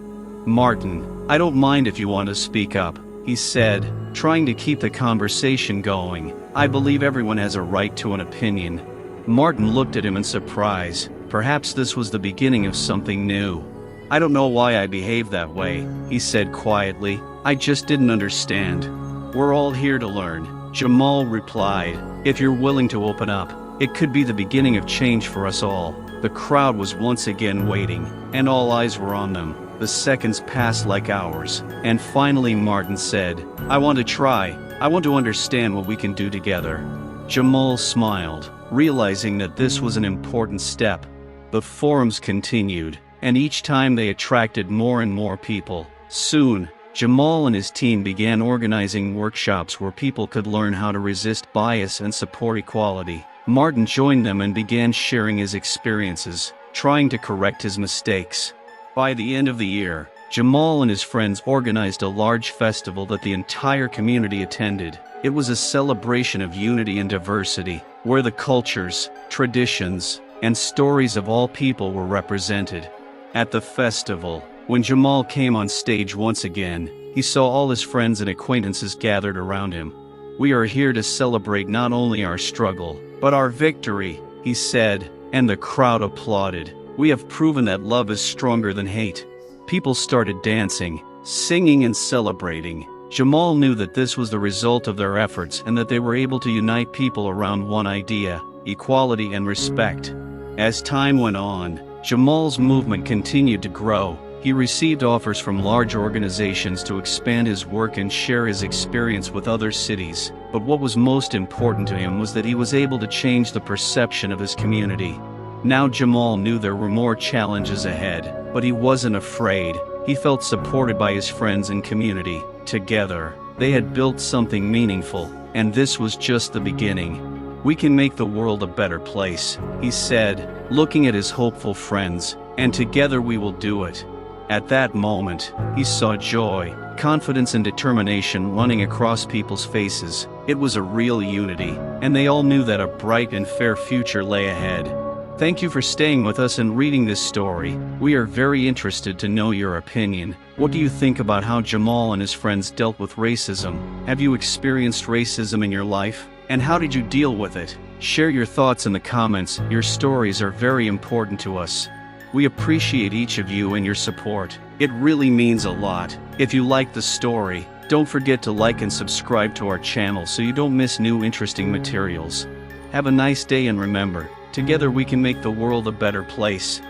"Martin, I don't mind if you want to speak up," he said, trying to keep the conversation going. "I believe everyone has a right to an opinion." Martin looked at him in surprise. Perhaps this was the beginning of something new. "I don't know why I behaved that way," he said quietly. "I just didn't understand." "We're all here to learn," Jamal replied. "If you're willing to open up, it could be the beginning of change for us all." The crowd was once again waiting, and all eyes were on them. The seconds passed like hours, and finally Martin said, "I want to try. I want to understand what we can do together." Jamal smiled, realizing that this was an important step. The forums continued, and each time they attracted more and more people. Soon, Jamal and his team began organizing workshops where people could learn how to resist bias and support equality. Martin joined them and began sharing his experiences, trying to correct his mistakes. By the end of the year, Jamal and his friends organized a large festival that the entire community attended. It was a celebration of unity and diversity, where the cultures, traditions, and stories of all people were represented. At the festival, when Jamal came on stage once again, he saw all his friends and acquaintances gathered around him. "We are here to celebrate not only our struggle, but our victory," he said, and the crowd applauded. "We have proven that love is stronger than hate." People started dancing, singing and celebrating. Jamal knew that this was the result of their efforts and that they were able to unite people around one idea: equality and respect. As time went on, Jamal's movement continued to grow. He received offers from large organizations to expand his work and share his experience with other cities. But what was most important to him was that he was able to change the perception of his community. Now Jamal knew there were more challenges ahead, but he wasn't afraid. He felt supported by his friends and community. Together, they had built something meaningful, and this was just the beginning. "We can make the world a better place," he said, looking at his hopeful friends, "and together we will do it." At that moment, he saw joy, confidence and determination running across people's faces. It was a real unity, and they all knew that a bright and fair future lay ahead. Thank you for staying with us and reading this story. We are very interested to know your opinion. What do you think about how Jamal and his friends dealt with racism? Have you experienced racism in your life? And how did you deal with it? Share your thoughts in the comments. Your stories are very important to us. We appreciate each of you and your support. It really means a lot. If you like the story, don't forget to like and subscribe to our channel so you don't miss new interesting materials. Have a nice day and remember, together we can make the world a better place.